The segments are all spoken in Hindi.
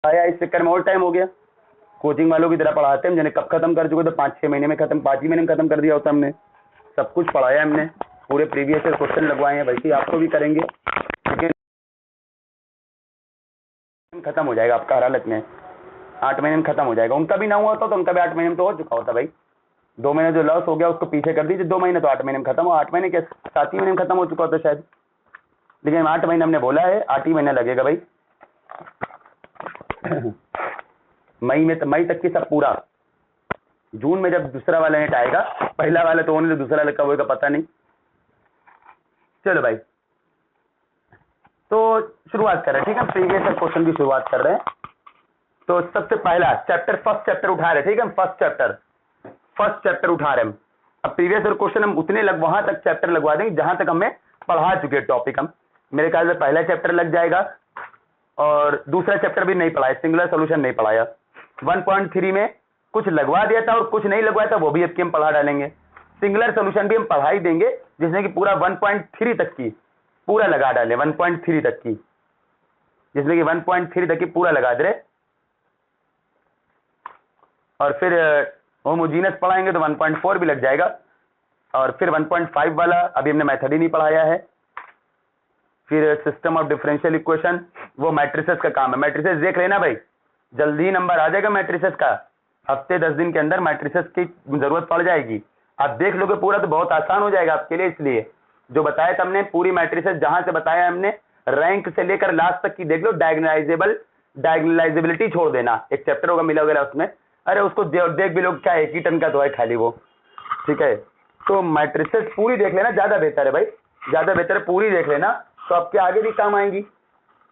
आया, इस चक्कर में और टाइम हो गया। कोचिंग वालों की तरह पढ़ाते हैं, जिन्हें कब खत्म कर चुके तो 5-6 महीने में खत्म, 5 ही महीने में खत्म कर दिया होता हमने। सब कुछ पढ़ाया हमने, पूरे प्रीवियस ईयर क्वेश्चन लगवाए हैं, वैसे ही आपको भी करेंगे, लेकिन खत्म हो जाएगा आपका हर हालत में, 8 महीने में खत्म हो जाएगा। उनका भी ना हुआ तो उनका भी 8 महीने में तो हो चुका होता भाई। 2 महीने जो लॉस हो गया उसको पीछे कर दीजिए, 2 महीने तो 8 महीने में खत्म हो, 8 महीने के 7 ही महीने में खत्म हो चुका होता शायद, लेकिन 8 महीने हमने बोला है, 8 ही महीने लगेगा भाई। मई तक की सब पूरा, जून में जब दूसरा वाला नेट आएगा, पहला वाला तो होने, दूसरा वाला कब होगा पता नहीं। चलो भाई, तो शुरुआत कर रहे हैं, ठीक है, प्रीवियस ईयर क्वेश्चन की शुरुआत कर रहे हैं। तो सबसे पहला चैप्टर, फर्स्ट चैप्टर उठा रहे, ठीक है, फर्स्ट चैप्टर उठा रहे हम। अब प्रीवियस ईयर क्वेश्चन हम उतने वहां तक चैप्टर लगवा देंगे जहां तक हमें पढ़ा चुके टॉपिक। हम मेरे ख्याल से पहला चैप्टर लग जाएगा, और दूसरा चैप्टर भी नहीं पढ़ाया, सिंगुलर सोल्यूशन नहीं पढ़ाया। 1.3 में कुछ लगवा दिया था और कुछ नहीं लगवाया था, वो भी अब हम पढ़ा डालेंगे। सिंगुलर सोल्यूशन भी हम पढ़ा ही देंगे, जिसमें कि पूरा 1.3 तक की पूरा लगा डाले, 1.3 तक की, जिसमें कि 1.3 तक की पूरा लगा दे। और फिर होमोजीनस पढ़ाएंगे तो 1.4 भी लग जाएगा, और फिर 1.5 वाला अभी हमने मेथड ही नहीं पढ़ाया है। फिर सिस्टम ऑफ डिफरेंशियल इक्वेशन, वो मैट्रिसेस का काम है, मैट्रिसेस देख लेना भाई, जल्दी ही नंबर आ जाएगा मैट्रिसेस का, हफ्ते 10 दिन के अंदर मैट्रिसेस की जरूरत पड़ जाएगी। आप देख लोगे पूरा तो बहुत आसान हो जाएगा आपके लिए, इसलिए जो बताया था हमने पूरी मैट्रिसेस जहां से बताया हमने, रैंक से लेकर लास्ट तक की देख लो। डायगोनलाइजेबिलिटी छोड़ देना, एक चैप्टर होगा मिला वगैरह उसमें, अरे उसको देख भी लोग, क्या एक ही टन का तो है खाली वो, ठीक है। तो मैट्रिसेस पूरी देख लेना, ज्यादा बेहतर है भाई, ज्यादा बेहतर है, पूरी देख लेना, तो आपके आगे भी काम आएंगी,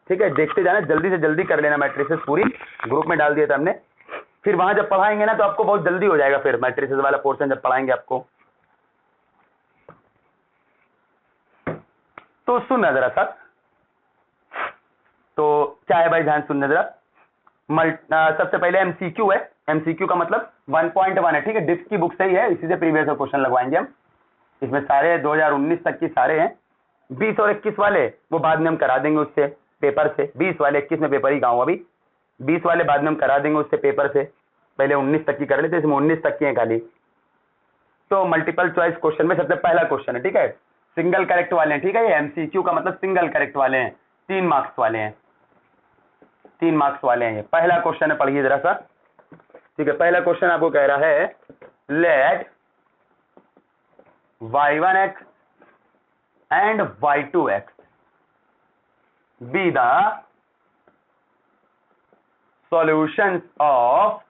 ठीक है। देखते जाना, जल्दी से जल्दी कर लेना मैट्रिसेस पूरी, ग्रुप में डाल दिया था हमने। फिर वहां जब पढ़ाएंगे ना तो आपको बहुत जल्दी हो जाएगा, फिर मैट्रिसेस वाला पोर्शन जब पढ़ाएंगे आपको। तो सुनना जरा सा, तो क्या है भाई, ध्यान सुनना जरा। सबसे पहले एमसीक्यू है, एमसीक्यू का मतलब 1.1 है, ठीक है, डिस्क की बुक से ही है, इसी से प्रीवियस क्वेश्चन लगवाएंगे हम। इसमें सारे 2019 तक की सारे हैं, 20 और 21 वाले वो बाद में हम करा देंगे उससे पेपर से, 20 वाले 21 में पेपर ही गाँव, अभी 20 वाले बाद में हम करा देंगे उससे पेपर से, पहले 19 तक की कर लेते, इसमें 19 तक की है खाली। तो मल्टीपल चॉइस क्वेश्चन में सबसे पहला क्वेश्चन है, ठीक है, सिंगल करेक्ट वाले हैं, ठीक है, ये एमसीक्यू का मतलब सिंगल करेक्ट वाले हैं, 3 मार्क्स वाले हैं, 3 मार्क्स वाले हैं। ये पहला क्वेश्चन है, पढ़िए जरा सा, ठीक है। पहला क्वेश्चन आपको कह रहा है, late y1x and y2x be the solutions of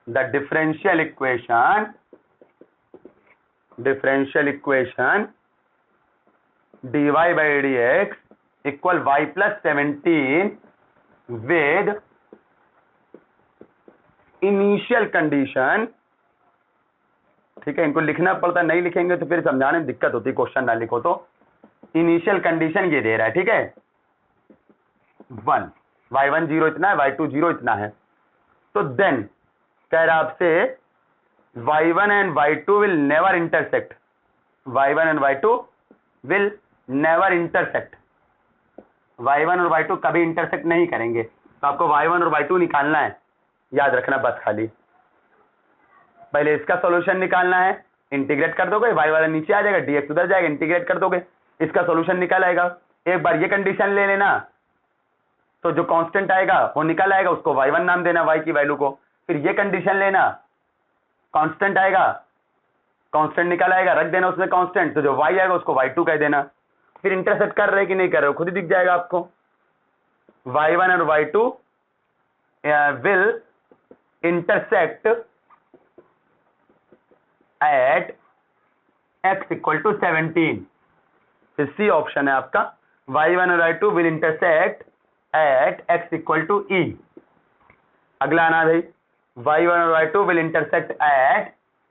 the differential equation dy by dx equal y plus 17 with initial condition, ठीक है। इनको लिखना पड़ता है, नहीं लिखेंगे तो फिर समझाने में दिक्कत होती है, क्वेश्चन ना लिखो तो। इनिशियल कंडीशन ये दे रहा है, ठीक है, 1, y1 0 इतना है, y2 0 इतना है, तो देन कह रहा आपसे y1 and y2 will never intersect, y1 and y2 will never intersect, y1 और y2 कभी इंटरसेक्ट नहीं करेंगे। तो आपको y1 और y2 निकालना है, याद रखना बस, खाली पहले इसका सॉल्यूशन निकालना है, इंटीग्रेट कर दोगे, y वाला नीचे आ जाएगा, dx उधर जाएगा, इंटीग्रेट कर दोगे, इसका सॉल्यूशन निकल आएगा। एक बार ये कंडीशन ले लेना, तो जो कांस्टेंट आएगा वो निकल आएगा, उसको y1 नाम देना, y की वैल्यू को। फिर ये कंडीशन लेना, कांस्टेंट आएगा, कांस्टेंट निकल आएगा, रख देना उसमें कांस्टेंट, तो जो y आएगा उसको y2 कह देना। फिर इंटरसेक्ट कर रहे कि नहीं कर रहे हो खुद ही दिख जाएगा आपको, y1 और y2 will intersect at x equal to 17, C option है आपका, y1 और y2 will intersect at x equal to e। अगला आना भाई, y1 और y2 will intersect at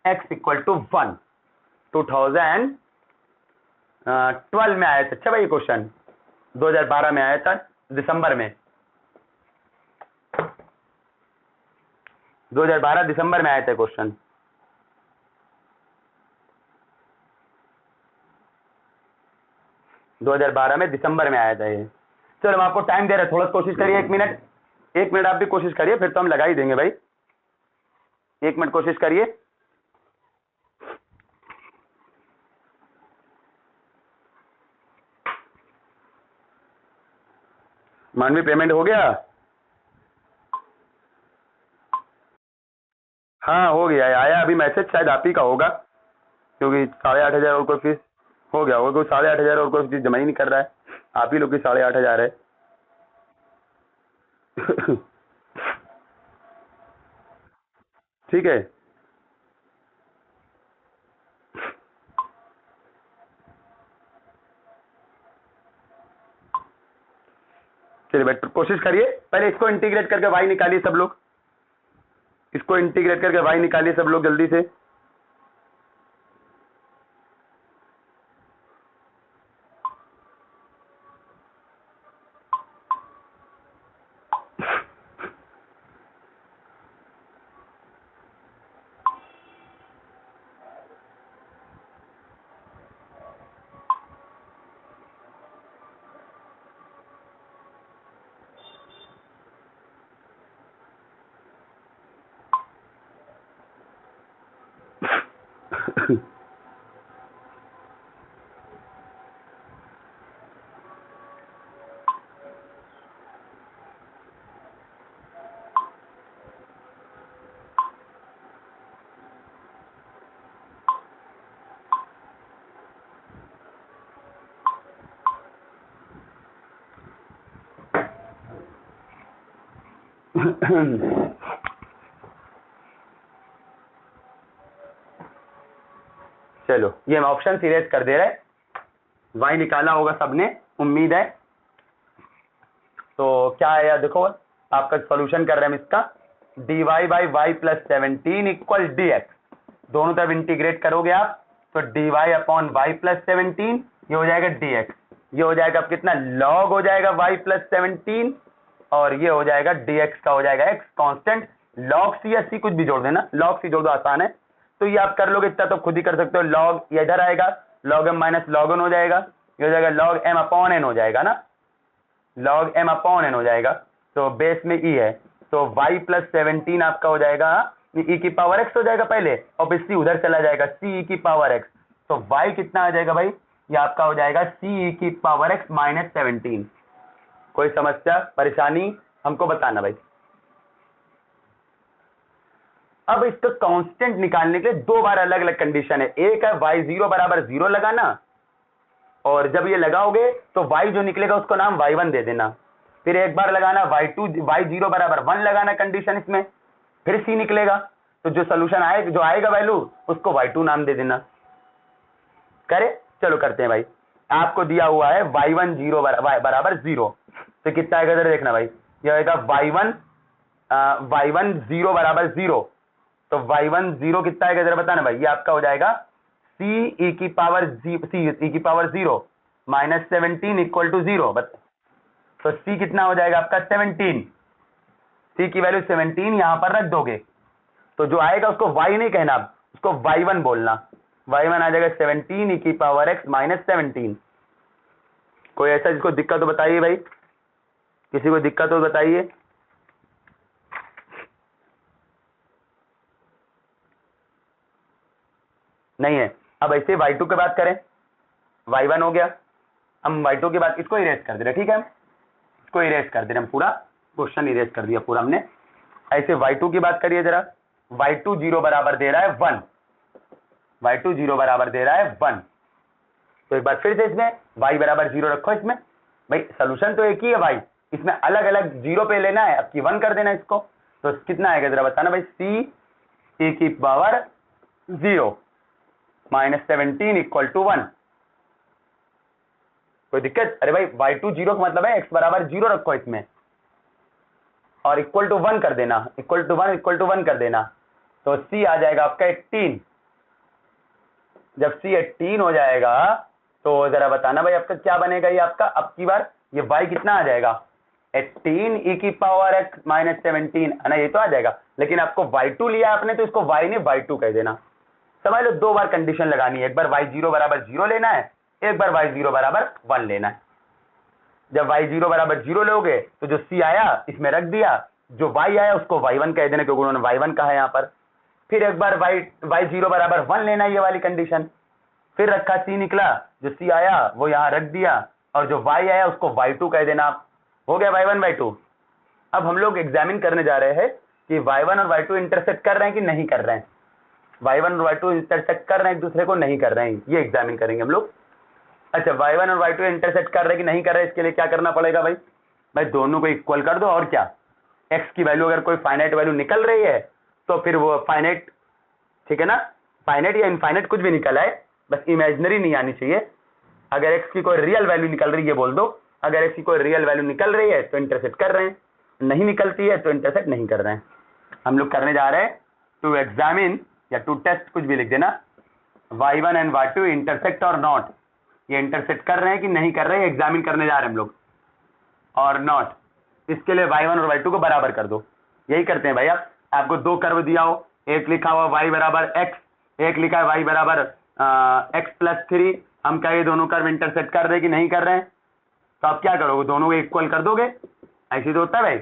x equal to 1। 2012 में आया था, अच्छा भाई ये क्वेश्चन 2012 में आया था, दिसंबर में, 2012 दिसंबर में आया था क्वेश्चन। दो 2012 में दिसंबर में आया था ये, चलो हम आपको टाइम दे रहे हैं, थोड़ा कोशिश करिए, 1 मिनट आप भी कोशिश करिए, फिर तो हम लगा ही देंगे भाई। 1 मिनट कोशिश करिए। मानवी पेमेंट हो गया? हाँ हो गया है, आया अभी मैसेज, शायद आप ही का होगा, क्योंकि 8,500 और कोई फीस हो गया होगा, कोई 8,500 और कोई फीस जमा ही नहीं कर रहा है, आप ही लोग की 8,500 है। ठीक है, चलिए बेटर कोशिश करिए, पहले इसको इंटीग्रेट करके वाई निकालिए सब लोग, इसको इंटीग्रेट करके वाई निकालिए सब लोग जल्दी से। चलो ये हम ऑप्शन इरेज कर दे रहे, वाई निकाला होगा सबने, उम्मीद है। तो क्या है यार, देखो आपका सॉल्यूशन कर रहे हैं हम इसका, dy by y plus 17 equal dx, दोनों तरफ इंटीग्रेट करोगे आप तो dy अपॉन वाई प्लस 17, ये हो जाएगा dx, ये हो जाएगा अब कितना, log हो जाएगा y प्लस 17, और ये हो जाएगा dx का हो जाएगा x कांस्टेंट, log c या c कुछ भी जोड़ देना, log c जोड़ दो, आसान है। तो ये आप कर लोगे, इतना तो खुद ही कर सकते हो, log ये इधर आएगा, log m minus log n हो जाएगा, ये हो जाएगा log m अपॉन n हो जाएगा ना, log m अपॉन n हो जाएगा, तो बेस में e है, तो y प्लस 17 आपका हो जाएगा e की पावर x हो जाएगा पहले, और फिर c उधर चला जाएगा, c e की पावर x, तो y कितना आ जाएगा भाई, ये आपका हो जाएगा c e की पावर x माइनस 17। कोई समस्या परेशानी हमको बताना भाई। अब इसका कांस्टेंट निकालने के लिए दो बार अलग अलग कंडीशन है, एक है y0 बराबर 0 लगाना, और जब ये लगाओगे तो y जो निकलेगा उसको नाम y1 दे देना, फिर एक बार लगाना y0 बराबर 1 लगाना कंडीशन इसमें, फिर c निकलेगा, तो जो सोल्यूशन आएगा, जो आएगा वैल्यू उसको y2 नाम दे देना। करे, चलो करते हैं भाई। आपको दिया हुआ है y1 0 बराबर 0, तो कितना आएगा इधर देखना भाई, ये आएगा y1 0 बराबर 0, तो y1 0 कितना आएगा इधर बताना भाई, ये आपका हो जाएगा c e की पावर 0 माइनस 17 इक्वल टू 0, तो c कितना हो जाएगा आपका 17, c की वैल्यू 17 यहां पर रख दोगे, तो जो आएगा उसको y नहीं कहना, उसको y1 बोलना, y1 आ जाएगा 17 e की पावर x माइनस 17। कोई ऐसा जिसको दिक्कत तो बताइए भाई, किसी को दिक्कत हो बताइए। नहीं है। अब ऐसे y2 की बात करें, y1 हो गया, हम y2 की बात, इसको इरेज कर दे रहे, ठीक है, इसको इरेज कर दे रहे हम, पूरा क्वेश्चन इरेज कर दिया पूरा हमने। ऐसे y2 की बात करिए जरा, y2 0 बराबर दे रहा है 1, y2 0 बराबर दे रहा है 1, तो एक बार फिर से इसमें y बराबर 0 रखो, इसमें भाई सोल्यूशन तो एक ही है भाई, इसमें अलग अलग 0 पे लेना है, अब की 1 कर देना इसको, तो कितना आएगा जरा बताना भाई, c e की पावर 0 माइनस 17 इक्वल टू 1। कोई दिक्कत? अरे भाई y2 0 का मतलब है x बराबर 0 रखो इसमें, और इक्वल टू 1 कर देना, इक्वल टू 1 कर देना, तो c आ जाएगा आपका 18। जब c 18 हो जाएगा तो जरा बताना भाई आपका क्या बनेगा, ये आपका अब की बार ये y कितना आ जाएगा, 18 e की पावर x माइनस 17 है ना, ये तो आ जाएगा, लेकिन आपको y2 लिया आपने तो इसको y ने y2 कह देना। समझ लो, दो बार कंडीशन लगानी है, एक बार y0 बराबर 0 लेना है, एक बार y0 बराबर 1 लेना है। जब y0 बराबर 0 लोगे तो जो c आया इसमें रख दिया, जो y आया उसको y1 कह देना क्योंकि उन्होंने y1 कहा है यहाँ पर। फिर एक बार y0 बराबर 1 लेना, ये वाली कंडीशन, फिर रखा c निकला, जो c आया वो यहाँ रख दिया और जो y आया उसको y2 कह देना। हो गया y1 y2। अब हम लोग एग्जामिन करने जा रहे हैं कि y1 और y2 इंटरसेक्ट कर रहे हैं कि नहीं कर रहे हैं। y1 और y2 इंटरसेक्ट कर रहे हैं एक दूसरे को, नहीं कर रहे हैं, ये एग्जामिन करेंगे हम लोग। अच्छा, y1 और y2 इंटरसेक्ट कर रहे हैं कि नहीं कर रहे हैं, इसके लिए क्या करना पड़ेगा भाई? भाई दोनों को इक्वल कर दो, और क्या, x की वैल्यू अगर कोई फाइनाइट वैल्यू निकल रही है तो फिर वो फाइनाइट, ठीक है ना, फाइनाइट या इनफाइनाइट कुछ भी निकल आए, बस इमेजिनरी नहीं आनी चाहिए। अगर x की कोई रियल वैल्यू निकल रही है बोल दो, अगर x की कोई रियल वैल्यू निकल रही है तो इंटरसेक्ट कर रहे हैं, नहीं निकलती है तो इंटरसेक्ट नहीं कर रहे हैं। हम लोग करने जा रहे हैं टू एग्जामिन या टू टेस्ट, कुछ भी लिख देना, y1 एंड y2 इंटरसेक्ट और नॉट, ये इंटरसेक्ट कर रहे हैं कि नहीं कर रहे हैं, एग्जामिन करने जा रहे हैं हम लोग, और नॉट। इसके लिए y1 और y2 को बराबर कर दो, यही करते हैं भाई। आप आपको दो कर्व दिया हो, एक लिखा हुआ y बराबर x, एक लिखा है y बराबर x+3, हम कहे दोनों कर्व इंटरसेक्ट कर रहे हैं कि नहीं कर रहे हैं, तो आप क्या करोगे, दोनों को इक्वल कर दोगे, ऐसे तो होता है भाई।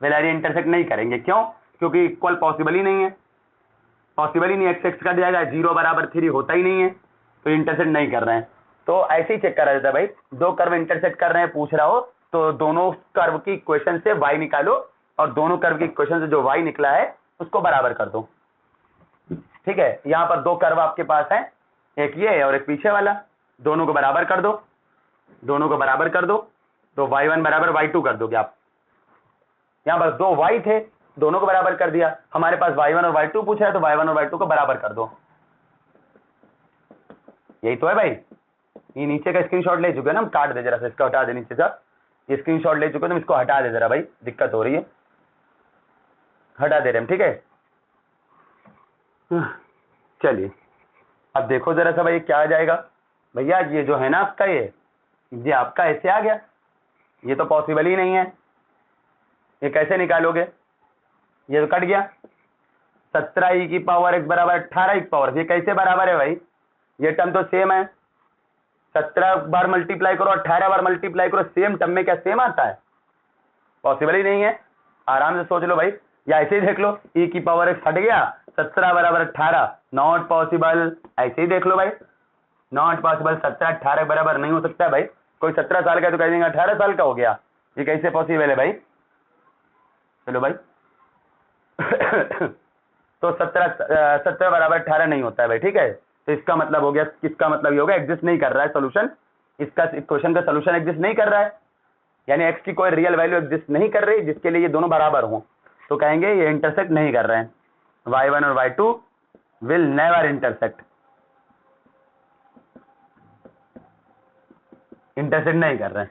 वेल इंटरसेक्ट नहीं करेंगे, क्यों? क्योंकि इक्वल पॉसिबल ही नहीं है, पॉसिबल ही नहीं, एक्स एक्स कट जाएगा, 0 बराबर 3 होता ही नहीं है, तो इंटरसेक्ट नहीं कर रहे हैं। तो ऐसे ही चेक करा जाता है भाई, दो कर्व इंटरसेक्ट कर रहे हैं पूछ रहा हो तो दोनों कर्व की इक्वेशन से y निकालो और दोनों कर्व की इक्वेशन से जो y निकला है उसको बराबर कर दो। ठीक है, यहाँ पर दो कर्व आपके पास है, एक ये और एक पीछे वाला, दोनों को बराबर कर दो, दोनों को बराबर कर दो, तो y1 बराबर y2 कर दोगे आप। यहाँ पर दो y थे, दोनों को बराबर कर दिया, हमारे पास y1 और y2 पूछा है तो y1 और y2 को बराबर कर दो। यही तो है भाई, ये नीचे का स्क्रीनशॉट ले चुके हैं ना हम, काट दे जरा से, इसको हटा दे नीचे से, ये स्क्रीनशॉट ले चुके हैं, तुम इसको हटा दे जरा भाई, दिक्कत हो रही है, हटा दे रहे हम, ठीक है। चलिए अब देखो जरा सा भाई क्या आ जाएगा भैया, ये जो है ना आपका, ये आपका ऐसे आ गया, ये तो पॉसिबल ही नहीं है, ये कैसे निकालोगे, ये तो कट गया, 17 की पावर x बराबर 18 की पावर, ये कैसे बराबर है भाई, ये टर्म तो सेम है, 17 बार मल्टीप्लाई करो 18 बार मल्टीप्लाई करो, सेम टर्म में क्या सेम आता है, पॉसिबल ही नहीं है। आराम से सोच लो भाई, या ऐसे ही देख लो, e की पावर x हट गया, 17 बराबर 18, नॉट पॉसिबल, ऐसे ही देख लो भाई, नॉट पॉसिबल, 17 18 बराबर नहीं हो सकता है भाई, कोई 17 साल का तो कह देंगे 18 साल का हो गया, ये कैसे पॉसिबल है भाई। चलो भाई तो 17 बराबर 18 नहीं होता है भाई, ठीक है, तो इसका मतलब हो गया, किसका मतलब ये होगा, एग्जिस्ट नहीं कर रहा है सोल्यूशन, इसका इक्वेशन का सोल्यूशन एग्जिस्ट नहीं कर रहा है, यानी x की कोई रियल वैल्यू एग्जिस्ट नहीं कर रही जिसके लिए ये दोनों बराबर हो, तो कहेंगे ये इंटरसेक्ट नहीं कर रहे हैं, y1 और y2 will never intersect, intersect नहीं कर रहे हैं,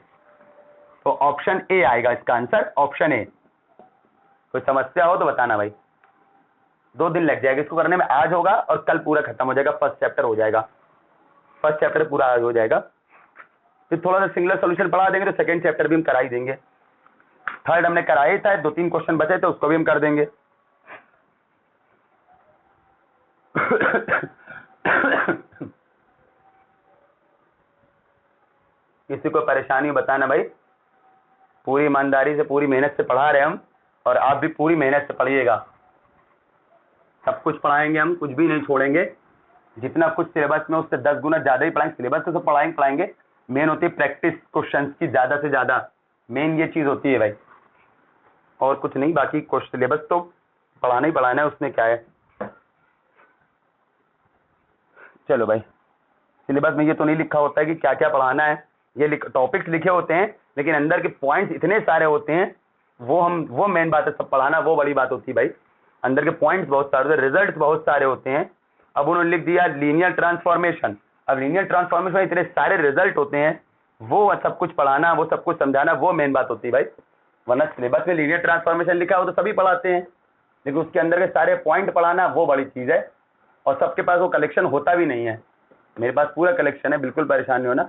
तो ऑप्शन ए आएगा इसका आंसर, ऑप्शन ए। कोई समस्या हो तो बताना भाई, 2 दिन लग जाएगा इसको करने में, आज होगा और कल पूरा खत्म हो जाएगा, फर्स्ट चैप्टर हो जाएगा, फर्स्ट चैप्टर पूरा आज हो जाएगा, फिर थोड़ा सा सिंगलर सॉल्यूशन पढ़ा देंगे तो सेकंड चैप्टर भी हम करा ही देंगे, थर्ड हमने कराया था, 2-3 क्वेश्चन बचे थे उसको भी हम कर देंगे। किसी को परेशानी बताना भाई, पूरी ईमानदारी से पूरी मेहनत से पढ़ा रहे हम, और आप भी पूरी मेहनत से पढ़िएगा, सब कुछ पढ़ाएंगे हम, कुछ भी नहीं छोड़ेंगे, जितना कुछ सिलेबस में उससे 10 गुना ज्यादा ही पढ़ाएंगे, सिलेबस से तो पढ़ाएंगे, मेन होती है प्रैक्टिस क्वेश्चंस की ज्यादा से ज्यादा, मेन ये चीज होती है भाई, और कुछ नहीं, बाकी सिलेबस तो पढ़ाना ही पढ़ाना है, उसमें क्या है। चलो भाई, सिलेबस में ये तो नहीं लिखा होता है कि क्या क्या पढ़ाना है, ये टॉपिक्स लिखे होते हैं, लेकिन अंदर के पॉइंट्स इतने सारे होते हैं, वो मेन बात है, सब पढ़ाना वो बड़ी बात होती है भाई, अंदर के पॉइंट्स बहुत सारे, रिजल्ट्स बहुत सारे होते हैं। अब उन्होंने लिख दिया लीनियर ट्रांसफॉर्मेशन, अब लीनियर ट्रांसफॉर्मेशन में इतने सारे रिजल्ट होते हैं, वो सब कुछ पढ़ाना, वो सब कुछ समझाना, वो मेन बात होती है भाई, वरना सिलेबस में लीनियर ट्रांसफॉर्मेशन लिखा हो तो सभी पढ़ाते हैं, लेकिन उसके अंदर के सारे पॉइंट पढ़ाना वो बड़ी चीज है, और सबके पास वो कलेक्शन होता भी नहीं है। मेरे पास पूरा कलेक्शन है, बिल्कुल परेशान नहीं होना,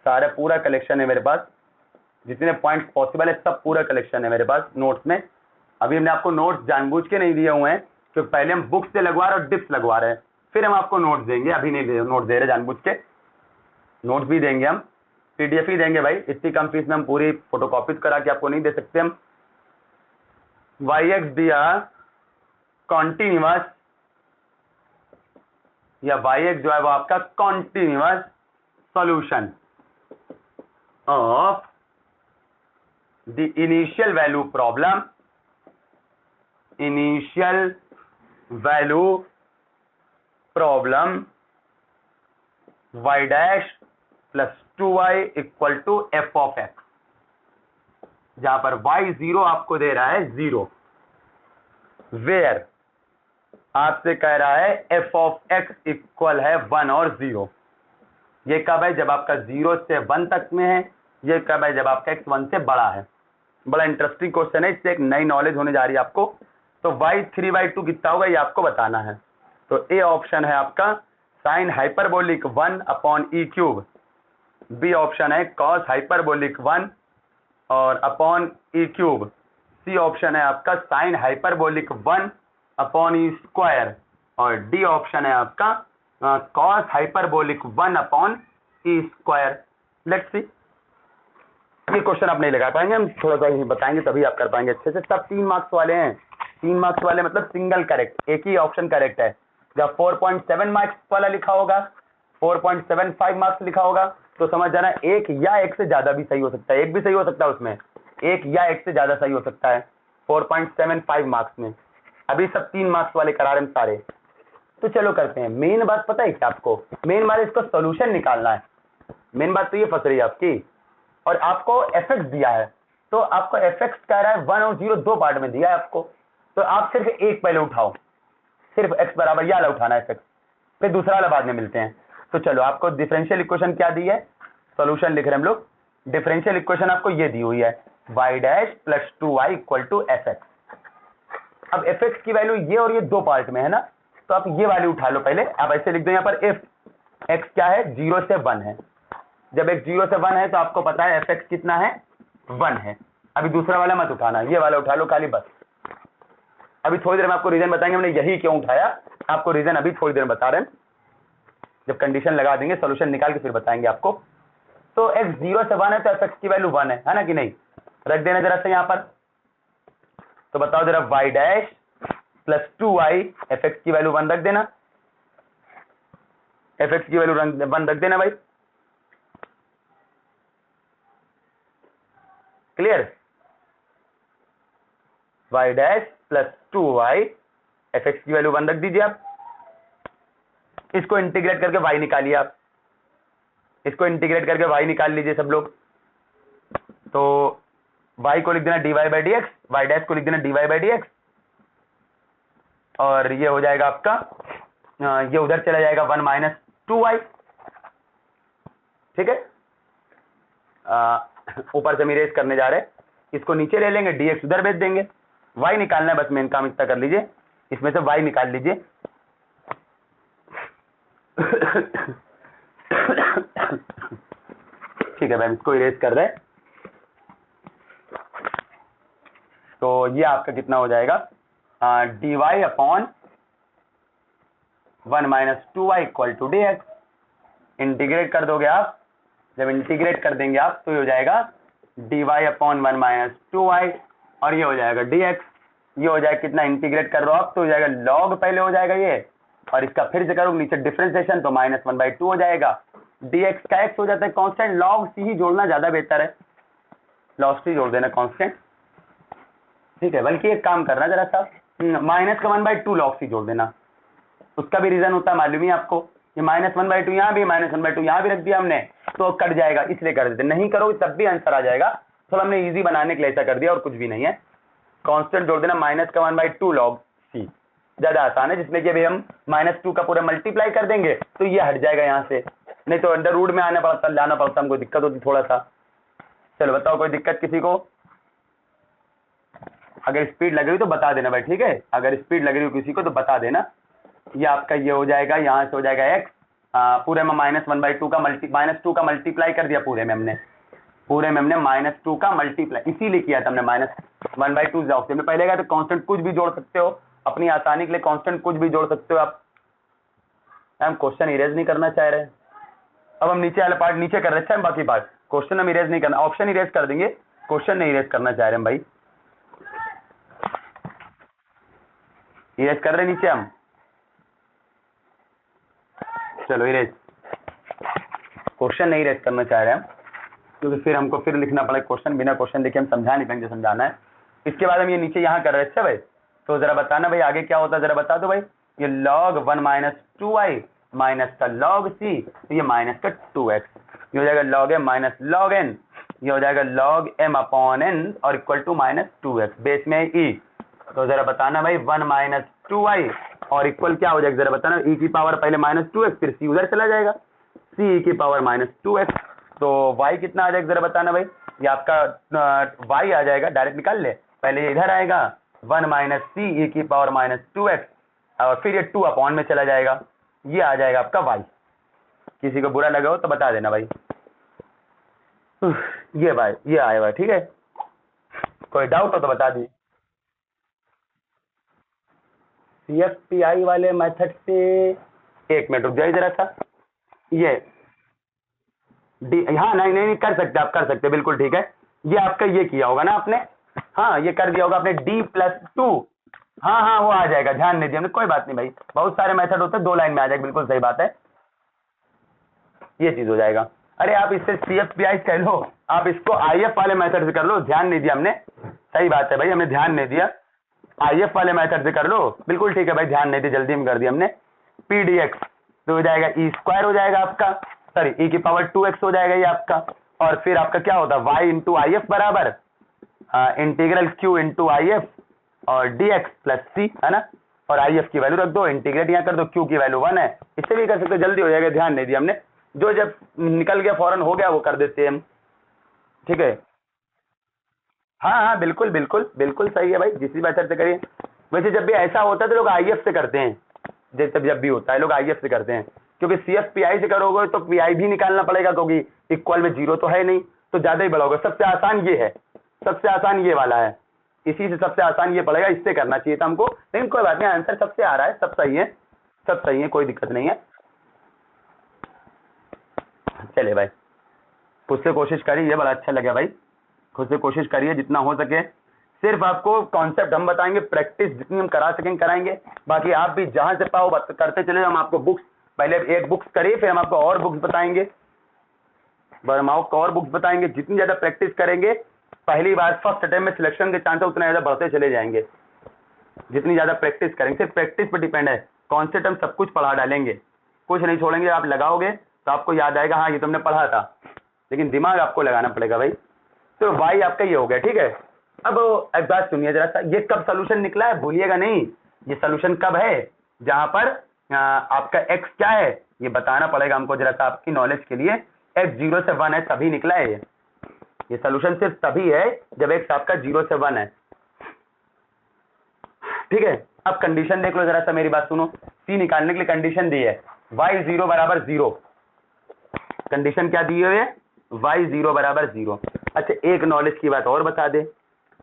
सारा पूरा कलेक्शन है मेरे पास, जितने पॉइंट पॉसिबल है सब पूरा कलेक्शन है मेरे पास नोट्स में। अभी हमने आपको नोट्स जानबूझ के नहीं दिए हुए हैं, क्योंकि पहले हम बुक्स से लगवा रहे और डिप्स लगवा रहे हैं, फिर हम आपको नोट्स देंगे, अभी नहीं नोट्स दे रहे जानबूझ के, नोट्स भी देंगे हम, PDF ही देंगे भाई, इतनी कम फीस में हम पूरी फोटोकॉपी करा के आपको नहीं दे सकते हम। yx दिया कॉन्टिन्यूअस, या yx जो है वो आपका continuous solution of the initial value problem, initial value problem y dash plus 2y equal to f of x, जहां पर y 0 आपको दे रहा है 0, वेयर आपसे कह रहा है f ऑफ x इक्वल है 1 और 0। ये कब है? जब आपका 0 से 1 तक में है। ये कब है? जब आपका x 1 से बड़ा है। बड़ा इंटरेस्टिंग क्वेश्चन है, इससे एक नई नॉलेज होने जा रही है आपको। तो y3/2 कितना होगा ये आपको बताना है। तो ए ऑप्शन है आपका sine hyperbolic 1 upon e cube, B option है कॉस हाइपरबोलिक 1 और upon e cube, C option है आपका sine hyperbolic 1 upon e square, और डी ऑप्शन है आपका cos hyperbolic 1 upon e square. Let's see, ये क्वेश्चन आप नहीं लगा पाएंगे, हम थोड़ा सा ही बताएंगे तभी आप कर पाएंगे अच्छे से। सब 3 मार्क्स वाले हैं, 3 मार्क्स वाले मतलब सिंगल करेक्ट, एक ही ऑप्शन करेक्ट है। जब 4.7 मार्क्स वाला लिखा होगा, 4.75 मार्क्स लिखा होगा, तो समझ जाना एक या एक से ज्यादा भी सही हो सकता है, एक भी सही हो सकता है उसमें, एक या एक से ज्यादा सही हो सकता है 4.75 मार्क्स में। अभी सब 3 मार्क्स वाले करा रहे हैं सारे। तो चलो करते हैं। मेन बात पता है क्या आपको? मेन बात इसको सोल्यूशन निकालना है। मेन बात तो ये फंस रही है आपकी, और आपको एफएक्स दिया है, तो आपको एफएक्स कह रहा है 1 और 0 दो पार्ट में दिया है आपको, तो आप सिर्फ एक पहले उठाओ, सिर्फ x बराबर ये वाला उठाना है एफएक्स, फिर दूसरा वाला बाद में मिलते हैं। तो चलो, आपको डिफरेंशियल इक्वेशन क्या दी है, सॉल्यूशन लिख रहे हैं हम लोग। डिफरेंशियल इक्वेशन आपको ये दी हुई है y dash plus 2y equal to fx। अब fx की वैल्यू ये और ये दो पार्ट में है ना, तो आप ये वैल्यू उठा लो पहले। आप ऐसे लिख दो यहाँ पर f x क्या है, 0 से 1 है। जब एक 0 से 1 है तो आपको पता है fx कितना है, 1 है। अभी दूसरा वाला मत उठाना, ये वाला उठा लो खाली बस। अभी थोड़ी देर में आपको रीजन बताएंगे हमने यही क्यों उठाया, आपको रीजन अभी थोड़ी देर में बता रहे हैं। जब कंडीशन लगा देंगे, सॉल्यूशन निकाल के फिर बताएंगे आपको। तो x 0 से 1 है तो fx की वैल्यू 1 है ना कि नहीं? रख देना जरा से यहाँ पर। तो बताओ जरा, y dash plus 2y, fx की वैल्यू 1 रख देना, fx की वैल्यू 1 रख देना भाई। Clear? y dash plus 2y, fx की वैल्यू 1 रख दीजिए आप। इसको इंटीग्रेट करके y निकालिए आप, इसको इंटीग्रेट करके y निकाल लीजिए सब लोग। तो y को लिख देना dy by D x, y dash को लिख देना dy बाई डी एक्स, और ये हो जाएगा आपका, ये उधर चला जाएगा 1 माइनस 2y। ठीक है, ऊपर से हम इरेज करने जा रहे हैं, इसको नीचे ले लेंगे, dx उधर भेज देंगे। y निकालना है बस, मेन काम इतना कर लीजिए, इसमें से y निकाल लीजिए। ठीक है भाई, इसको इरेज कर रहे हैं। तो ये आपका कितना हो जाएगा, dy upon 1 minus 2y equal to d x. Integrate कर दोगे आप, जब इंटीग्रेट कर देंगे आप तो ये हो जाएगा dy अपॉन 1 माइनस 2y, और ये हो जाएगा dx। ये हो जाएगा कितना, इंटीग्रेट कर रहे हो आप तो हो जाएगा log पहले हो जाएगा ये, और इसका फिर से करोगे नीचे डिफरेंशिएशन तो -1/2 हो जाएगा। dx का x हो जाता है कांस्टेंट, log c ही जोड़ना ज्यादा बेहतर है, log c जोड़ देना कांस्टेंट। ठीक है, बल्कि एक काम करना जरा सा, -1/2 log c जोड़ देना। उसका भी रीजन होता है मालूम ही आपको, ये -1/2 यहाँ भी, -1/2 यहाँ भी रख दिया हमने तो कट जाएगा, इसलिए कर देते। नहीं करोगे तब भी आंसर आ जाएगा, तो हमने इजी बनाने के लिए ऐसा कर दिया और कुछ भी नहीं है। कांस्टेंट जोड़ देना -1/2 log c, ज्यादा आसान है, जिसमें कि अभी हम -2 का पूरा मल्टीप्लाई कर देंगे तो ये हट जाएगा यहाँ से, नहीं तो अंडर रूट में आना पड़ता, लाना पड़ता, हमको दिक्कत होती थोड़ा सा। चलो बताओ, कोई दिक्कत किसी को? अगर स्पीड लग रही तो बता देना भाई, ठीक है? अगर स्पीड लग रही हो किसी को तो बता देना। ये आपका ये हो जाएगा, यहाँ से हो जाएगा x, पूरे में -1/2 का -2 का मल्टीप्लाई कर दिया, पूरे में हमने -2 का मल्टीप्लाई इसीलिए किया था हमने, -1/2 लॉग में पहले गया। तो कांस्टेंट कुछ भी जोड़ सकते हो, अपनी आसानी के लिए कांस्टेंट कुछ भी जोड़ सकते हो आप। हम क्वेश्चन इरेज नहीं करना चाह रहे, अब हम नीचे वाला पार्ट नीचे कर रहे हैं, बाकी पार्ट क्वेश्चन हम इरेज नहीं करना, ऑप्शन इरेज कर देंगे, क्वेश्चन नहीं इरेज करना चाह रहे हम भाई। इरेज कर रहे नीचे हम, चलो इरेज, क्वेश्चन नहीं इरेज करना चाह रहे हम क्योंकि फिर हमको फिर लिखना पड़ेगा क्वेश्चन, बिना क्वेश्चन लिखे हम समझा नहीं पाएंगे, समझाना है। इसके बाद हम ये नीचे यहाँ कर रहे हैं। अच्छा भाई, तो जरा बताना भाई आगे क्या होता है, जरा बता दो भाई। ये log 1 माइनस 2y माइनस का log c, तो ये माइनस का 2x, ये हो जाएगा log m minus log n, ये हो जाएगा log m अपॉन n और equal to minus 2x, base में e। तो जरा बताना भाई 1 माइनस 2y और इक्वल क्या हो जाएगा, जरा बताना। e की पावर पहले माइनस 2x, फिर c उधर चला जाएगा, c e की पावर माइनस 2x, तो y कितना आ जाएगा जरा बताना भाई। ये आपका y आ जाएगा, डायरेक्ट निकाल ले, पहले ये इधर आएगा 1 माइनस c e की पावर माइनस 2x और फिर ये 2 अपॉन में चला जाएगा, ये आ जाएगा आपका y। किसी को बुरा लगा हो तो बता देना भाई। ये भाई ये आया भाई, ठीक है। कोई डाउट हो तो बता दी। CFPI वाले मेथड से एक मिनट रुक जाइए जरा सा। ये डी, हाँ नहीं कर सकते, आप कर सकते, बिल्कुल ठीक है। ये आपका ये किया होगा ना आपने, हाँ ये कर दिया होगा आपने D+2, हाँ वो आ जाएगा, ध्यान नहीं दिया हमने, कोई बात नहीं भाई, बहुत सारे मेथड होते हैं, 2 लाइन में आ जाएगा, बिल्कुल सही बात है, ये चीज हो जाएगा। अरे आप इससे CFPI कह लो, आप इसको IF वाले मेथड से कर लो, ध्यान नहीं दिया हमने, सही बात है भाई, हमने ध्यान नहीं दिया, IF वाले मेथड से कर लो, बिल्कुल ठीक है भाई, ध्यान नहीं दिया, जल्दी में कर दिया हमने। PDX तो हो जाएगा e² हो जाएगा आपका, सॉरी e की पावर 2x हो जाएगा ये आपका, और फिर आपका क्या होता है y इंटू IF बराबर इंटीग्रल q इंटू IF और dx प्लस c, है ना, और IF की वैल्यू रख दो, इंटीग्रेट यहाँ कर दो, q की वैल्यू 1 है, इससे भी कर सकते, जल्दी हो जाएगा, ध्यान नहीं दिया हमने, जो जब निकल गया फौरन हो गया वो कर देते हैं हम, ठीक है। हाँ बिल्कुल बिल्कुल बिल्कुल सही है भाई, जिस मेथड से करिए। वैसे जब भी ऐसा होता है तो लोग IF से करते हैं, जब भी होता है लोग IF से करते हैं, क्योंकि CFPI से करोगे तो PI भी निकालना पड़ेगा, क्योंकि इक्वल में 0 तो है नहीं, तो ज्यादा ही बड़ा होगा। सबसे आसान ये है, सबसे आसान ये वाला है, इसी से सबसे आसान ये पड़ेगा, इससे करना चाहिए था हमको, लेकिन कोई बात नहीं, आंसर सबसे आ रहा है, सब सही है, सब सही है, कोई दिक्कत नहीं है। चले भाई, खुद से कोशिश करिए, बड़ा अच्छा लगा भाई, खुद से कोशिश करिए जितना हो सके, सिर्फ आपको कॉन्सेप्ट हम बताएंगे, प्रैक्टिस जितनी हम करा सकेंगे कराएंगे, बाकी आप भी जहां से पाओ करते चले। हम आपको बुक्स, पहले एक बुक्स करिए, फिर हम आपको और बुक्स बताएंगे, हम आपको और बुक्स बताएंगे, जितनी ज्यादा प्रैक्टिस करेंगे, पहली बार फर्स्ट अटेम्प्ट में सिलेक्शन के चांसेस उतना ज्यादा बढ़ते चले जाएंगे, जितनी ज्यादा प्रैक्टिस करेंगे, सिर्फ प्रैक्टिस पर डिपेंड है। कॉन्सेप्ट हम सब कुछ पढ़ा डालेंगे, कुछ नहीं छोड़ेंगे, आप लगाओगे तो आपको याद आएगा, हाँ ये तुमने पढ़ा था, लेकिन दिमाग आपको लगाना पड़ेगा भाई। तो वाई आपका ये हो गया, ठीक है। अब एक बात सुनिए जरा सा, ये कब सोल्यूशन निकला है भूलिएगा नहीं, ये सोल्यूशन कब है, जहां पर आपका x क्या है ये बताना पड़ेगा हमको, जरा सा आपकी नॉलेज के लिए। x 0 से 1 है तभी निकला है ये सोल्यूशन, सिर्फ तभी है जब x आपका 0 से 1 है, ठीक है। अब कंडीशन देख लो जरा सा, मेरी बात सुनो, c निकालने के लिए कंडीशन दी है y 0 बराबर 0, कंडीशन क्या दी है, y 0 बराबर 0। अच्छा एक नॉलेज की बात और बता दे,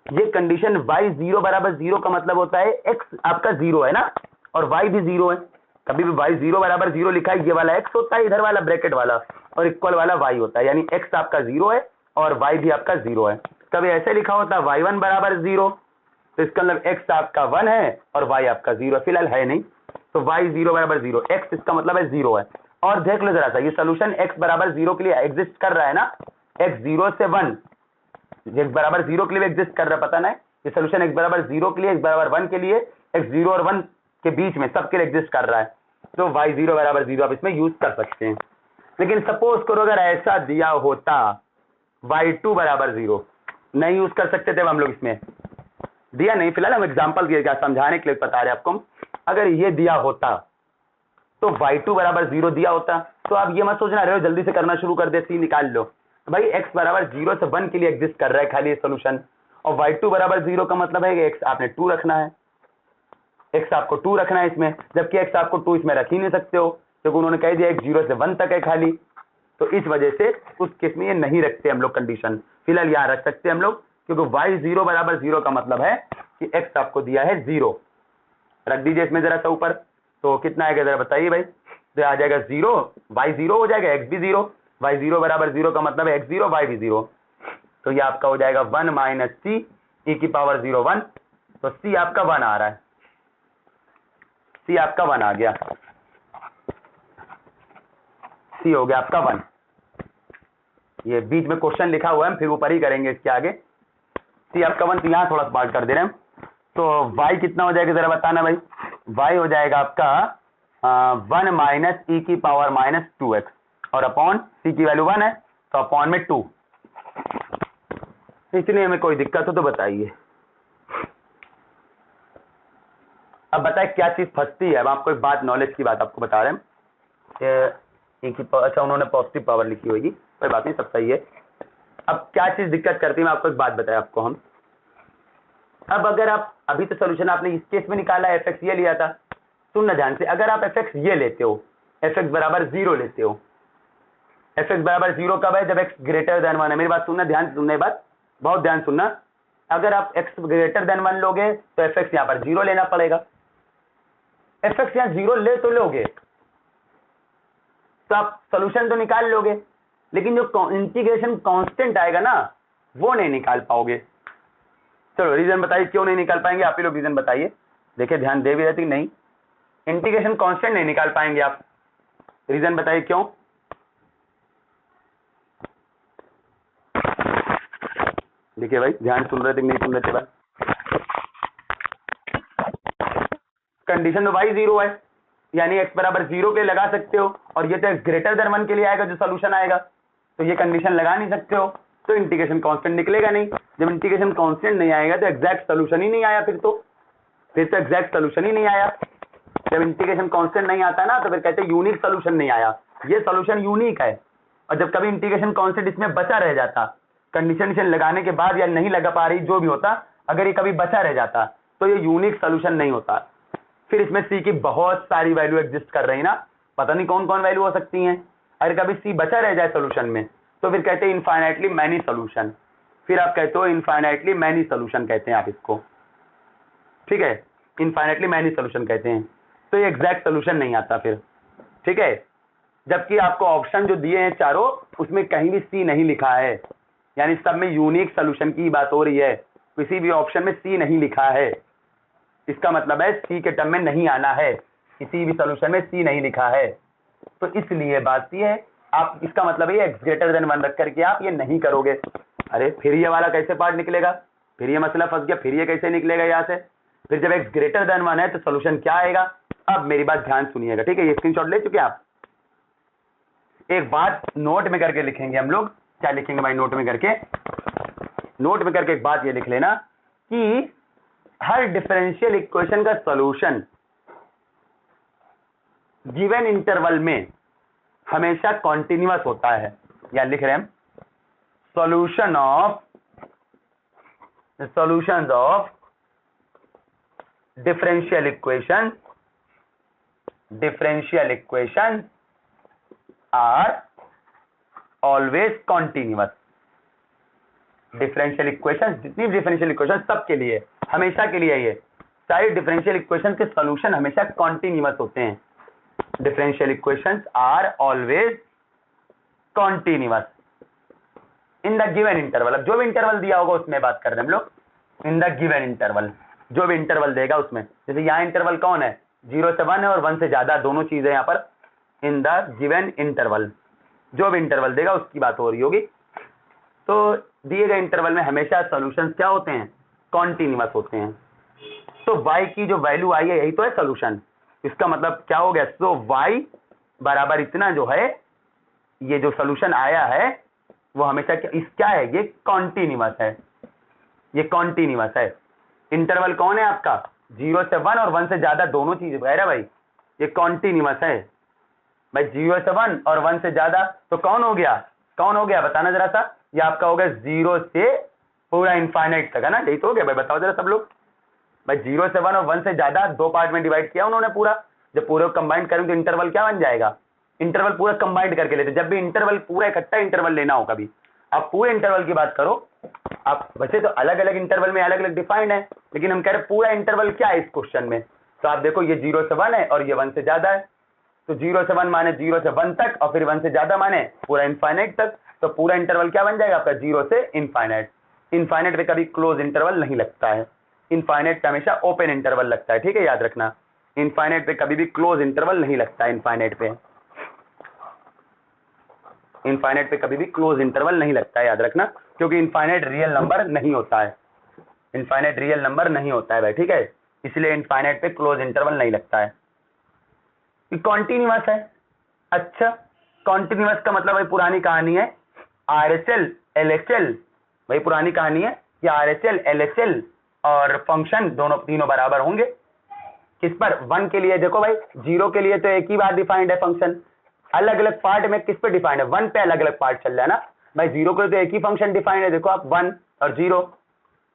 ये कंडीशन y 0 बराबर 0 का मतलब होता है x आपका 0 है ना, और y भी 0 है, कभी भी y 0 बराबर 0 लिखा है, ये वाला x होता है, इधर वाला ब्रैकेट वाला, और इक्वल वाला y होता है, यानी x आपका 0 है और y भी आपका 0 है। कभी ऐसे लिखा होता है y1 बराबर 0, तो इसका मतलब x आपका 1 है और y आपका 0 है, फिलहाल है नहीं, तो y 0 बराबर 0, x इसका मतलब है 0 है। और देख लो जरा सा, ये सोल्यूशन x बराबर 0 के लिए एग्जिस्ट कर रहा है ना, x 0 से 1, x बराबर 0 के लिए एग्जिस्ट कर रहा है, पता ना, ये सोल्यूशन x बराबर 0 के लिए, x बराबर 1 के लिए, x 0 और 1 के बीच में सबके लिए एग्जिस्ट कर रहा है, तो y 0 बराबर 0 आप इसमें यूज कर सकते हैं। लेकिन सपोज करो अगर ऐसा दिया होता y2 बराबर 0, नहीं यूज कर सकते थे हम लोग, इसमें दिया नहीं, फिलहाल हम एग्जाम्पल दिए क्या समझाने के लिए बता रहे आपको। अगर ये दिया होता तो y2 बराबर 0 दिया होता, तो आप ये मत सोचना रहे हो जल्दी से करना शुरू कर दे, c निकाल लो, भाई x बराबर 0 से 1 के लिए एग्जिस्ट कर रहा है खाली ये सोल्यूशन, और y2 बराबर 0 का मतलब है कि x आपने 2 रखना है, x आपको 2 रखना है इसमें, जबकि x आपको 2 इसमें रख ही नहीं सकते हो, क्योंकि उन्होंने कह दिया x 0 से 1 तक है खाली, तो इस वजह से उस केस में ये नहीं रखते हम लोग कंडीशन, फिलहाल यहाँ रख सकते हैं हम लोग, क्योंकि y 0 बराबर 0 का मतलब है कि x आपको दिया है 0, रख दीजिए इसमें जरा सा ऊपर, तो कितना आएगा जरा बताइए भाई, तो आ जाएगा 0, y 0 हो जाएगा, x भी 0, y0 बराबर 0 का मतलब है x0 y भी 0, तो ये आपका हो जाएगा 1 माइनस सी ई की पावर 0 1, तो c आपका 1 आ रहा है, c आपका 1 आ गया, c हो गया आपका 1। ये बीच में क्वेश्चन लिखा हुआ है, फिर ऊपर ही करेंगे इसके आगे। c आपका 1, तो यहाँ थोड़ा सा पार्ट कर दे रहे हैं। तो y कितना हो जाएगा जरा बताना भाई। y हो जाएगा आपका 1 माइनस ई की पावर माइनस 2x, और अपॉन c की वैल्यू 1 है तो अपॉन में 2। इसलिए हमें कोई दिक्कत हो तो बताइए। अब बताए क्या चीज फंसती है। अब आपको एक बात, नॉलेज की बात आपको बता रहे हैं। अच्छा उन्होंने पॉजिटिव पावर लिखी होगी, कोई बात नहीं, सब सही है। अब क्या चीज दिक्कत करती है, मैं आपको एक बात बताया आपको हम। अब अगर आप अभी तो सोल्यूशन आपने इस केस में निकाला, एफ एक्स ये लिया था, सुनना ध्यान से। अगर आप एफ एक्स ये लेते हो, एफ एक्स बराबर 0 लेते हो, एफ एक्स बराबर 0 कब है, जब एक्स ग्रेटर देन 1 है। मेरी बात सुनना, ध्यान से सुनना, बात बहुत ध्यान सुनना। अगर आप एक्स ग्रेटर देन 1 लोगे तो एफ एक्स यहाँ पर 0 लेना पड़ेगा। एफ एक्स यहाँ 0 ले तो लोगे तो आप सोल्यूशन तो निकाल लोगे, लेकिन जो इंटीग्रेशन कांस्टेंट आएगा ना वो नहीं निकाल पाओगे। चलो रीजन बताइए क्यों नहीं निकाल पाएंगे, आप ही लोग रीजन बताइए। देखिए ध्यान दे भी रहती नहीं, इंटीग्रेशन कांस्टेंट नहीं निकाल पाएंगे आप, रीजन बताइए क्यों। देखिए भाई ध्यान सुन रहे थे नहीं सुन रहे थे भाई। कंडीशन तो भाई 0 है, यानी x बराबर 0 के लगा सकते हो, और ये तो x ग्रेटर देन 1 के लिए आएगा जो सोल्यूशन आएगा, तो ये कंडीशन लगा नहीं सकते हो, तो इंटीग्रेशन कांस्टेंट निकलेगा नहीं। जब इंटीग्रेशन कांस्टेंट नहीं आएगा तो एग्जैक्ट सोल्यूशन ही नहीं आया, फिर तो एग्जैक्ट सोल्यूशन ही नहीं आया। जब इंटीग्रेशन कांस्टेंट नहीं आता ना तो फिर कहते हैं यूनिक सोल्यूशन नहीं आया, ये सोल्यूशन यूनिक है। और जब कभी इंटीग्रेशन कांस्टेंट इसमें बचा रह जाता, कंडीशन लगाने के बाद या नहीं लगा पा रही जो भी होता, अगर ये कभी बचा रह जाता तो ये यूनिक सोल्यूशन नहीं होता। फिर इसमें सी की बहुत सारी वैल्यू एग्जिस्ट कर रही ना, पता नहीं कौन कौन वैल्यू हो सकती हैं। अगर कभी सी बचा रह जाए सोल्यूशन में तो फिर कहते हैं इनफाइनाइटली मैनी सोल्यूशन, फिर आप कहते हो इनफाइनाइटली मैनी सोल्यूशन कहते हैं आप इसको, ठीक है, इनफाइनाइटली मैनी सोल्यूशन कहते हैं। तो ये एग्जैक्ट सोल्यूशन नहीं आता फिर, ठीक है। जबकि आपको ऑप्शन जो दिए हैं चारों, उसमें कहीं भी सी नहीं लिखा है, यानी सब में यूनिक सोल्यूशन की बात हो रही है, किसी भी ऑप्शन में सी नहीं लिखा है। इसका मतलब है सी के टर्म में नहीं आना है, किसी भी सोल्यूशन में सी नहीं लिखा है। तो इसलिए बात ये है, आप इसका मतलब है एक्स ग्रेटर देन 1 रख करके आप ये नहीं करोगे। अरे फिर ये वाला कैसे पार्ट निकलेगा, फिर ये मसला फंस गया, फिर ये कैसे निकलेगा यहाँ से। फिर जब एक्स ग्रेटर देन 1 है तो सोल्यूशन क्या आएगा। अब मेरी बात ध्यान सुनिएगा, ठीक है, ये स्क्रीनशॉट ले चुके आप। एक बात नोट में करके लिखेंगे हम लोग, क्या लिखेंगे भाई नोट में करके, नोट में करके एक बात ये लिख लेना कि हर डिफरेंशियल इक्वेशन का सॉल्यूशन गिवन इंटरवल में हमेशा कॉन्टिन्यूअस होता है। या लिख रहे हैं solutions of differential equation are always continuous. Differential equation, जितनी डिफरेंशियल इक्वेशन सबके लिए, हमेशा के लिए, ये सारे डिफरेंशियल इक्वेशन के सॉल्यूशन हमेशा कॉन्टिन्यूअस होते हैं। Differential equations are always continuous in the given interval. अब जो भी इंटरवल दिया होगा उसमें बात कर रहे हैं हम लोग, इन द गिवन इंटरवल, जो भी इंटरवल देगा उसमें। जैसे यहाँ इंटरवल कौन है, 0 से 1 है और 1 से ज्यादा, दोनों चीजें यहाँ पर इन द गिवन इंटरवल, जो भी इंटरवल देगा उसकी बात हो रही होगी। तो दिए गए इंटरवल में हमेशा सॉल्यूशंस क्या होते हैं, कॉन्टिन्यूअस होते हैं। तो y की जो वैल्यू आई है यही तो है सॉल्यूशन। इसका मतलब क्या हो गया, तो y बराबर इतना जो है, ये जो सॉल्यूशन आया है वो हमेशा क्या है, ये कॉन्टिन्यूअस है, ये कॉन्टिन्यूअस है। इंटरवल कौन है आपका, 0 से 1 और 1 से ज्यादा, दोनों चीज कह रहा भाई, ये कॉन्टिन्यूअस है भाई। 0 से 1 और 1 से ज्यादा तो कौन हो गया, कौन हो गया बताना जरा सा। ये आपका हो गया 0 से पूरा इनफाइनाइट तक है ना, यही तो हो गया भाई, बताओ जरा सब लोग भाई। 0 से 1 और 1 से ज्यादा दो पार्ट में डिवाइड किया उन्होंने पूरा, जब पूरे कंबाइंड करेंगे तो इंटरवल क्या बन जाएगा, इंटरवल पूरा कंबाइंड करके लेते। जब भी इंटरवल पूरा इकट्ठा इंटरवल लेना हो, कभी आप पूरे इंटरवल की बात करो, आप वैसे तो अलग अलग इंटरवल में अलग अलग डिफाइंड है, लेकिन हम कह रहे पूरा इंटरवल क्या है इस क्वेश्चन में। तो आप देखो ये 0 से 1 है और ये 1 से ज्यादा है, तो 0 से 1 माने 0 से 1 तक, और फिर 1 से ज्यादा माने पूरा इनफाइनाइट तक। तो पूरा इंटरवल क्या बन जाएगा आपका, 0 से इनफाइनाइट। इनफाइनाइट पे कभी क्लोज इंटरवल नहीं लगता है, इनफाइनाइट पे हमेशा ओपन इंटरवल लगता है, ठीक है, याद रखना। इनफाइनाइट पे कभी भी क्लोज इंटरवल नहीं लगता है, इनफाइनाइट पे कभी भी क्लोज इंटरवल नहीं लगता है, याद रखना, क्योंकि इनफाइनाइट रियल नंबर नहीं होता है, इनफाइनाइट रियल नंबर नहीं होता है भाई, ठीक है, इसलिए इनफाइनाइट पे क्लोज इंटरवल नहीं लगता है। कॉन्टिन्यूअस है, अच्छा कॉन्टिन्यूअस का मतलब भाई पुरानी कहानी है, RHL LHL, भाई पुरानी कहानी है कि RHL LHL और फंक्शन तीनों बराबर होंगे। किस पर, 1 के लिए देखो भाई, 0 के लिए तो एक ही बार डिफाइंड है फंक्शन, अलग अलग पार्ट में किस पे डिफाइंड है, 1 पे अलग अलग पार्ट चल रहा है ना भाई। 0 के लिए तो एक ही फंक्शन डिफाइंड है, देखो आप 1 और 0,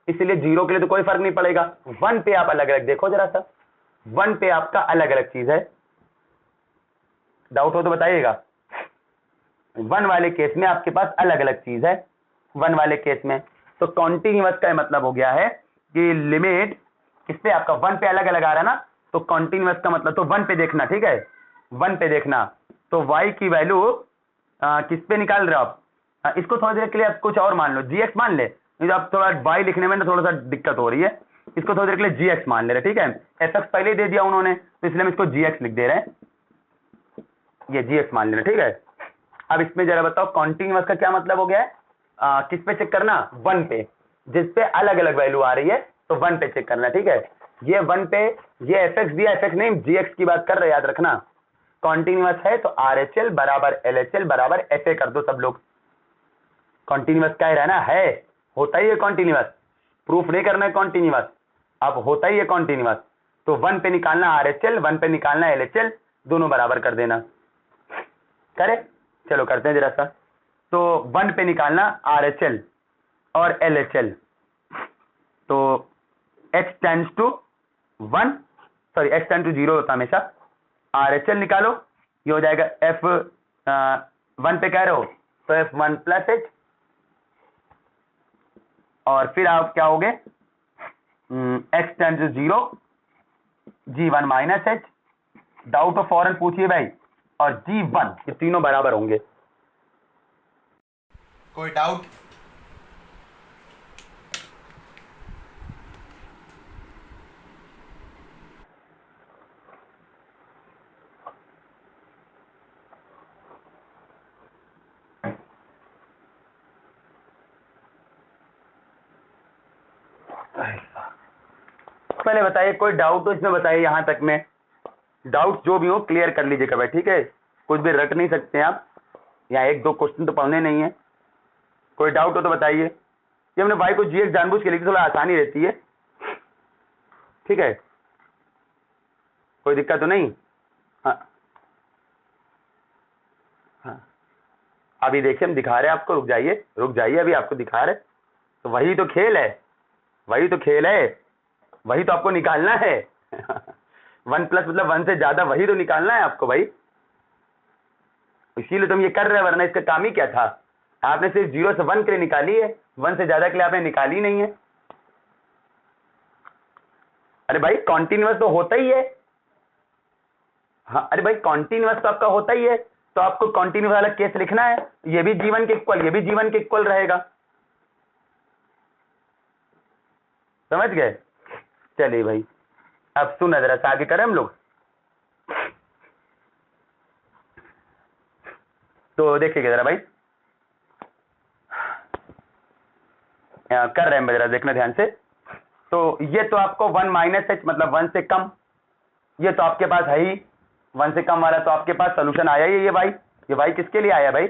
इसलिए 0 के लिए तो कोई फर्क नहीं पड़ेगा। 1 पे आप अलग अलग देखो जरा सा, 1 पे आपका अलग अलग चीज है, डाउट हो तो बताइएगा। 1 वाले केस में आपके पास अलग अलग चीज है, 1 वाले केस में। तो कॉन्टिन्यूअस का मतलब हो गया है कि लिमिट किस पे आपका 1 पे अलग अलग आ रहा है ना, तो कॉन्टिन्यूअस का मतलब, तो 1 पे देखना, ठीक है, 1 पे देखना, तो y की वैल्यू किस पे निकाल रहे हो आप, इसको थोड़ी देर के लिए आप कुछ और मान लो, gx मान ले, नहीं तो आप थोड़ा y लिखने में ना थोड़ा सा दिक्कत हो रही है, इसको थोड़ी देर के लिए gx मान ले रहे, ठीक है, fx पहले ही दे दिया उन्होंने, तो इसलिए हम इसको gx लिख दे रहे हैं, ये gx मान लेना, ठीक है। अब इसमें जरा बताओ कॉन्टिन्यूअस का क्या मतलब हो गया है, किस पे चेक करना, 1 पे, जिस पे अलग अलग वैल्यू आ रही है तो 1 पे चेक करना, ठीक है। ये 1 पे, ये fx दिया, fx नहीं, gx की बात कर रहे, याद रखना। कॉन्टिन्यूअस है तो RHL बराबर LHL बराबर FA कर दो सब लोग, कॉन्टिन्यूअस क्या रहना है, होता ही है कॉन्टिन्यूअस, प्रूफ नहीं करना है कॉन्टिन्यूअस, अब होता ही है कॉन्टिन्यूअस। तो 1 पे निकालना RHL, 1 पे निकालना LHL, दोनों बराबर कर देना, करे, चलो करते हैं जरा सा। तो 1 पे निकालना RHL और LHL, तो x tends to 1, sorry x tends to 0 होता हमेशा, RHL निकालो, ये हो जाएगा f 1 पे कह रहे हो तो f1 प्लस h, और फिर आप क्या होगे, x tends to 0 g1 minus h, doubt तो फौरन पूछिए भाई, और g1, ये तीनों बराबर होंगे, कोई डाउट? पहले बताइए कोई डाउट हो इसमें, बताइए, यहां तक में डाउट जो भी हो क्लियर कर लीजिएगा भाई, ठीक है, कुछ भी रट नहीं सकते हैं आप, यहाँ 1-2 क्वेश्चन तो पढ़ने नहीं है, कोई डाउट हो तो बताइए। ये हमने भाई को gx जानबूझ के लिखी, थोड़ा आसानी रहती है, ठीक है, कोई दिक्कत तो नहीं। हाँ हाँ, अभी देखिए हम दिखा रहे हैं आपको, रुक जाइए अभी आपको दिखा रहे, तो वही तो खेल है, वही तो खेल है, वही तो आपको निकालना है 1 प्लस मतलब 1 से ज्यादा, वही तो निकालना है आपको भाई, इसीलिए तुम ये कर रहे हैं, वरना इसका काम ही क्या था, आपने सिर्फ 0 से 1 के लिए निकाली है, 1 से ज्यादा के लिए आपने निकाली नहीं है। अरे भाई कॉन्टिन्यूअस तो होता ही है, हाँ अरे भाई कॉन्टिन्यूअस तो आपका होता ही है, तो आपको कॉन्टिन्यूअस वाला केस लिखना है, ये भी g1 के इक्वल, ये भी g1 के इक्वल रहेगा, समझ गए। चलिए भाई अब सुन जरा सा आगे करें हम लोग, तो देखिएगा जरा भाई, कर रहे हैं जरा देखना ध्यान से। तो ये तो आपको 1 माइनस h मतलब 1 से कम, ये तो आपके पास है ही, 1 से कम वाला तो आपके पास सोल्यूशन आया ही है, ये y किसके लिए आया भाई,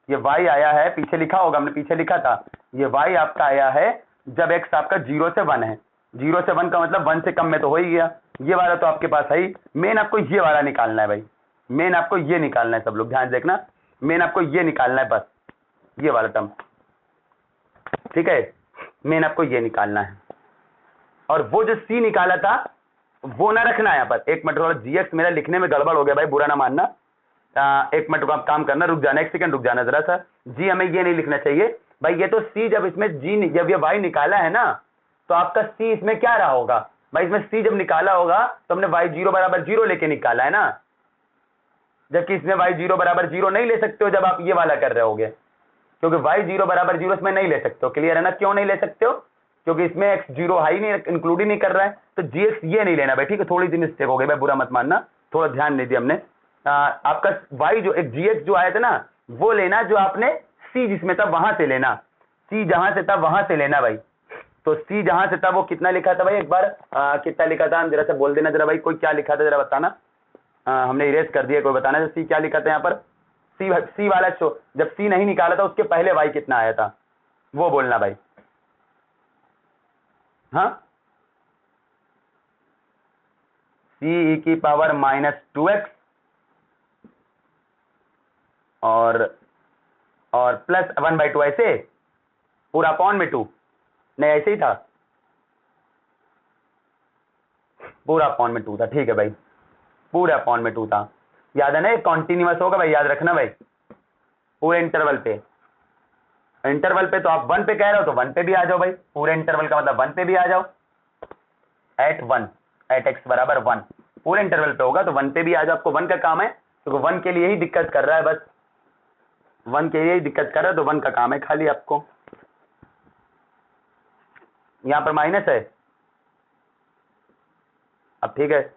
ये y आया है, पीछे लिखा होगा, हमने पीछे लिखा था, ये y आपका आया है जब x आपका 0 से 1 है, 0 से 1 का मतलब 1 से कम में तो हो ही गया, ये वाला तो आपके पास है ही। मेन आपको ये वाला निकालना है भाई, मेन आपको ये निकालना है, सब लोग ध्यान देखना, मेन आपको ये निकालना है, बस ये वाला टर्म, ठीक है, मेन आपको ये निकालना है। और वो जो c निकाला था वो ना रखना है यहाँ पर, एक मिनट, थोड़ा gx मेरा लिखने में गड़बड़ हो गया भाई, बुरा ना मानना, एक मिनट का काम करना, रुक जाना, एक सेकंड रुक जाना जरा सा, जी हमें ये नहीं लिखना चाहिए भाई, ये तो c, जब इसमें g, जब ये y निकाला है ना, तो आपका c इसमें क्या रहा होगा भाई, इसमें c जब निकाला होगा तो हमने y0 बराबर 0 लेके निकाला है ना, जबकि इसमें y 0 बराबर 0 नहीं ले सकते हो जब आप ये वाला कर रहे होगे, क्योंकि y 0 बराबर 0 इसमें नहीं ले सकते हो। क्लियर है ना, क्यों नहीं ले सकते हो? क्योंकि इसमें x 0 हाई नहीं इंक्लूड ही नहीं कर रहा है, तो gx ये नहीं लेना भाई, ठीक है। थोड़ी सी मिस्टेक हो गई भाई, बुरा मत मानना, थोड़ा ध्यान नहीं दिया हमने। आपका y जो एक gx जो आया था ना, वो लेना जो आपने c जिसमें था वहां से लेना, c जहां से था वहां से लेना भाई। तो c जहां से था वो कितना लिखा था भाई, एक बार कितना लिखा था, हम जरा सा बोल देना जरा भाई, कोई क्या लिखा था जरा बताना। हमने इरेज कर दिया, कोई बताना था c क्या लिखा था यहाँ पर। सी वाला शो, जब सी नहीं निकाला था उसके पहले y कितना आया था वो बोलना भाई। हाँ, c e की पावर -2x और प्लस 1/2 ऐसे पूरा अपॉन में 2, नहीं ऐसे ही था, पूरा अपॉन में 2 था, ठीक है भाई, पूरे अपॉन में 2 था। याद है ना, ये कॉन्टिन्यूअस होगा भाई, याद रखना भाई, पूरे इंटरवल पे। इंटरवल पे तो आप 1 पे कह रहे हो तो 1 पे भी आ जाओ भाई, पूरे इंटरवल का मतलब 1 पे भी आ जाओ। एट 1 एट x बराबर 1 पूरे इंटरवल पे होगा तो 1 पे भी आ जाओ। आपको 1 का काम है, तो 1 के लिए ही दिक्कत कर रहा है, बस 1 के लिए ही दिक्कत कर रहा है, तो 1 का काम है खाली आपको। यहां पर माइनस है, अब ठीक है।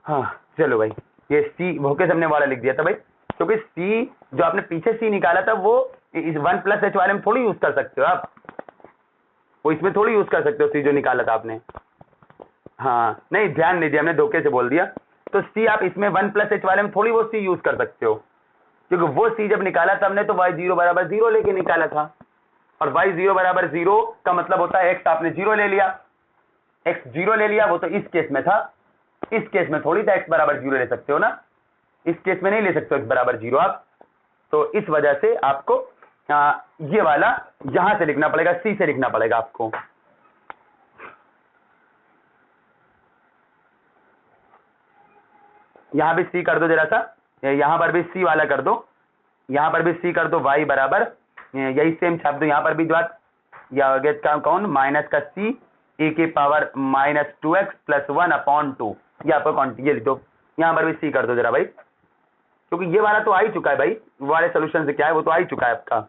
हाँ चलो भाई, ये सी भोके हमने वाला लिख दिया था भाई, क्योंकि सी जो आपने पीछे सी निकाला था वो इस 1+h वाले में थोड़ी यूज कर सकते हो आप, वो इसमें थोड़ी यूज कर सकते हो सी जो निकाला था आपने। हाँ नहीं, ध्यान नहीं दिया हमने, धोखे से बोल दिया। तो सी आप इसमें 1+h वाले में थोड़ी वो सी यूज कर सकते हो, क्योंकि वो सी जब निकाला था हमने तो y 0 बराबर 0 लेके निकाला था, और y 0 बराबर 0 का मतलब होता है x आपने 0 ले लिया, x 0 ले लिया, वो तो इस केस में था, इस केस में थोड़ी था x बराबर 0 ले सकते हो ना, इस केस में नहीं ले सकते हो x बराबर 0 आप। तो इस वजह से आपको ये वाला यहां से लिखना पड़ेगा, c से लिखना पड़ेगा आपको। यहां भी c कर दो जरा सा, यहां पर भी c वाला कर दो, यहां पर भी c कर दो, y बराबर यही सेम छाप दो, यहां पर भी बात या कौन माइनस का c e की पावर -2x + 1/2, ये आपको ये लिख दो, यहां पर भी c कर दो जरा भाई, क्योंकि ये वाला तो आ ही चुका है भाई, वो वाले सोल्यूशन से क्या है, वो तो आ ही चुका है आपका।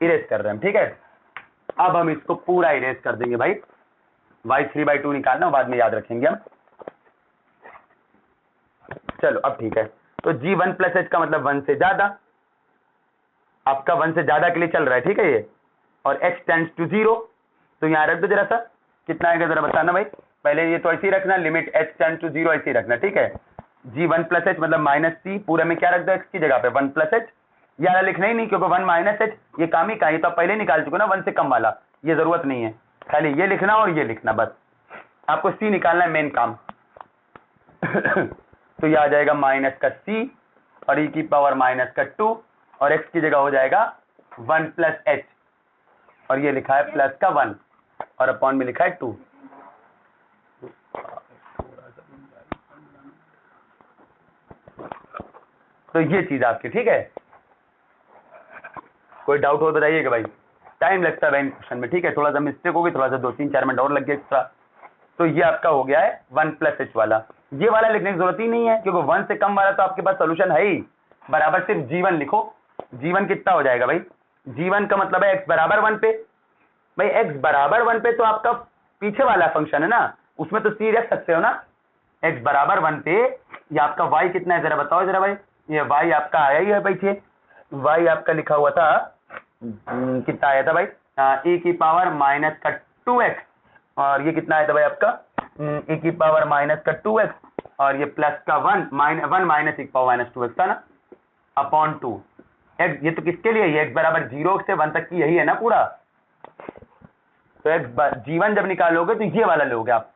इरेज कर रहे हैं हम, ठीक है। अब हम इसको पूरा इरेज कर देंगे भाई, y 3/2 निकालना बाद में याद रखेंगे हम। चलो अब ठीक है, तो g 1+h का मतलब 1 से ज्यादा, आपका 1 से ज्यादा के लिए चल रहा है, ठीक है ये, और x टेंड्स टू 0, तो यहां रख दो जरा सा, कितना आएगा जरा बताना भाई। पहले ये तो ऐसे ही रखना, लिमिट h टेंड्स टू 0 ऐसे ही रखना, ठीक है। g 1+h मतलब -c, पूरे में क्या रख दो, x की जगह पे 1+h, यार लिखना ही नहीं, क्योंकि 1 -h ये काम ही का, ये तो आप पहले निकाल चुके ना 1 से कम वाला, ये जरूरत नहीं है, खाली ये लिखना और ये लिखना, बस आपको c निकालना है, मेन काम। तो ये आ जाएगा माइनस का c और e की पावर -2, और x की जगह हो जाएगा 1+h, और ये लिखा है प्लस का 1 और अपॉन में लिखा है 2। तो ये चीज आपकी ठीक है। कोई डाउट हो बताइएगा भाई, टाइम लगता है भाई क्वेश्चन में, ठीक है, थोड़ा सा मिस्टेक होगी, थोड़ा सा 2-3-4 मिनट और लग गया एक्स्ट्रा। तो ये आपका हो गया है 1+h वाला, ये वाला लिखने की जरूरत ही नहीं है, क्योंकि 1 से कम वाला तो आपके पास सोल्यूशन है ही, बराबर सिर्फ g1 लिखो। g1 कितना हो जाएगा भाई, g1 का मतलब है x बराबर 1 पे, भाई x बराबर 1 पे तो आपका पीछे वाला फंक्शन है ना, उसमें तो c रख सकते हो ना, x बराबर 1 पे, ये आपका y कितना है जरा बताओ जरा भाई, ये y आपका आया ही है भाई, y आपका लिखा हुआ था कितना आया था भाई, e की पावर -2x, और ये कितना आया था भाई आपका e की पावर -2x, और ये प्लस का 1 - e की पावर -2x था ना, अपॉन 2 x, ये तो किसके लिए, ये x बराबर 0 से 1 तक की यही है ना पूरा, तो g1 जब निकालोगे तो ये वाला लोगे आप,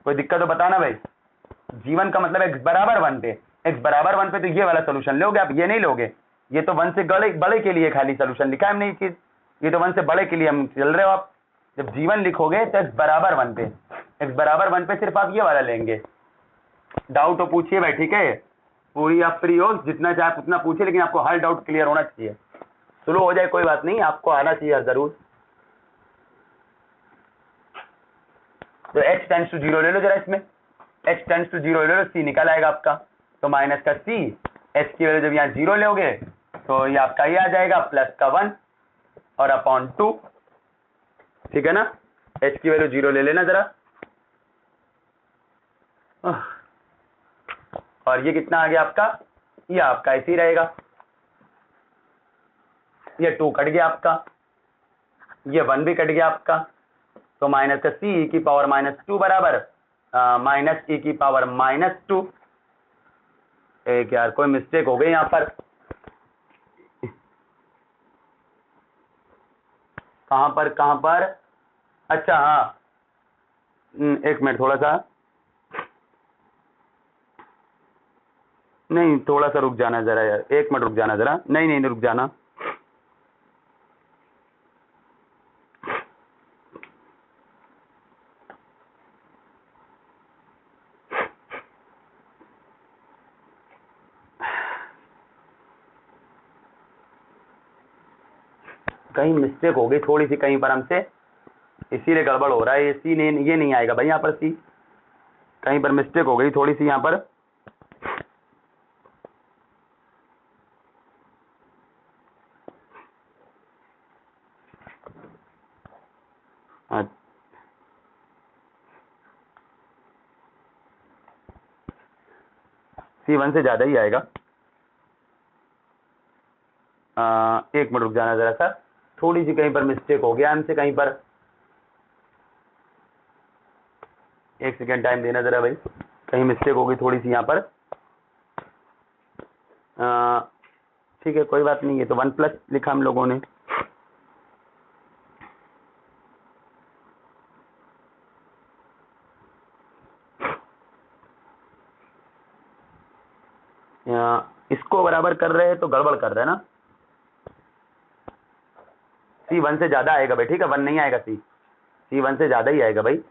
कोई दिक्कत तो बताना भाई। g1 का मतलब x बराबर 1 पे, x बराबर 1 पे तो ये वाला सोल्यूशन लोगे आप, ये नहीं लोगे, ये तो 1 से बड़े के लिए खाली सोल्यूशन लिखा है हमने ये चीज, ये तो 1 से बड़े के लिए हम चल रहे हो आप। जब g1 लिखोगे तो x बराबर 1 पे, x बराबर 1 पे सिर्फ आप ये वाला लेंगे। डाउट तो पूछिए भाई, ठीक है, पूरी आप फ्री हो, जितना चाहे उतना पूछिए, लेकिन आपको हर डाउट क्लियर होना चाहिए, स्लो हो जाए कोई बात नहीं, आपको आना चाहिए जरूर। तो h टेंड्स टू 0 ले लो जरा, इसमें h टेंड्स टू 0 ले लो, c निकल आएगा आपका। तो माइनस का c, h की वैल्यू जब यहाँ 0 लोगे तो ये आपका ये आ जाएगा प्लस का 1 और अपॉन 2, ठीक है ना। h की वैल्यू 0 ले लेना जरा, और ये कितना आ गया आपका, ये आपका ऐसे ही रहेगा, ये 2 कट गया आपका, ये 1 भी कट गया आपका। तो माइनस का c की पावर -2 बराबर माइनस e की पावर -2। एक यार कोई मिस्टेक हो गई यहाँ पर, कहां पर, अच्छा हाँ, एक मिनट, थोड़ा सा, नहीं थोड़ा सा रुक जाना जरा यार, 1 मिनट रुक जाना जरा, नहीं रुक जाना। कहीं मिस्टेक हो गई थोड़ी सी कहीं पर हमसे, इसीलिए गड़बड़ हो रहा है। ये सी नहीं, ये नहीं आएगा भाई यहाँ पर, सी कहीं पर मिस्टेक हो गई थोड़ी सी यहाँ पर। C1 से ज्यादा ही आएगा। 1 मिनट रुक जाना जरा सा, थोड़ी सी कहीं पर मिस्टेक हो गया हमसे कहीं पर, 1 सेकेंड टाइम देना जरा भाई, कहीं मिस्टेक हो गई थोड़ी सी यहाँ पर। ठीक है कोई बात नहीं, है तो 1+ लिखा हम लोगों ने। इसको बराबर कर रहे हैं तो गड़बड़ कर रहे हैं ना। C1 से ज्यादा आएगा भाई, ठीक है, 1 नहीं आएगा, C1 से ज्यादा ही आएगा भाई।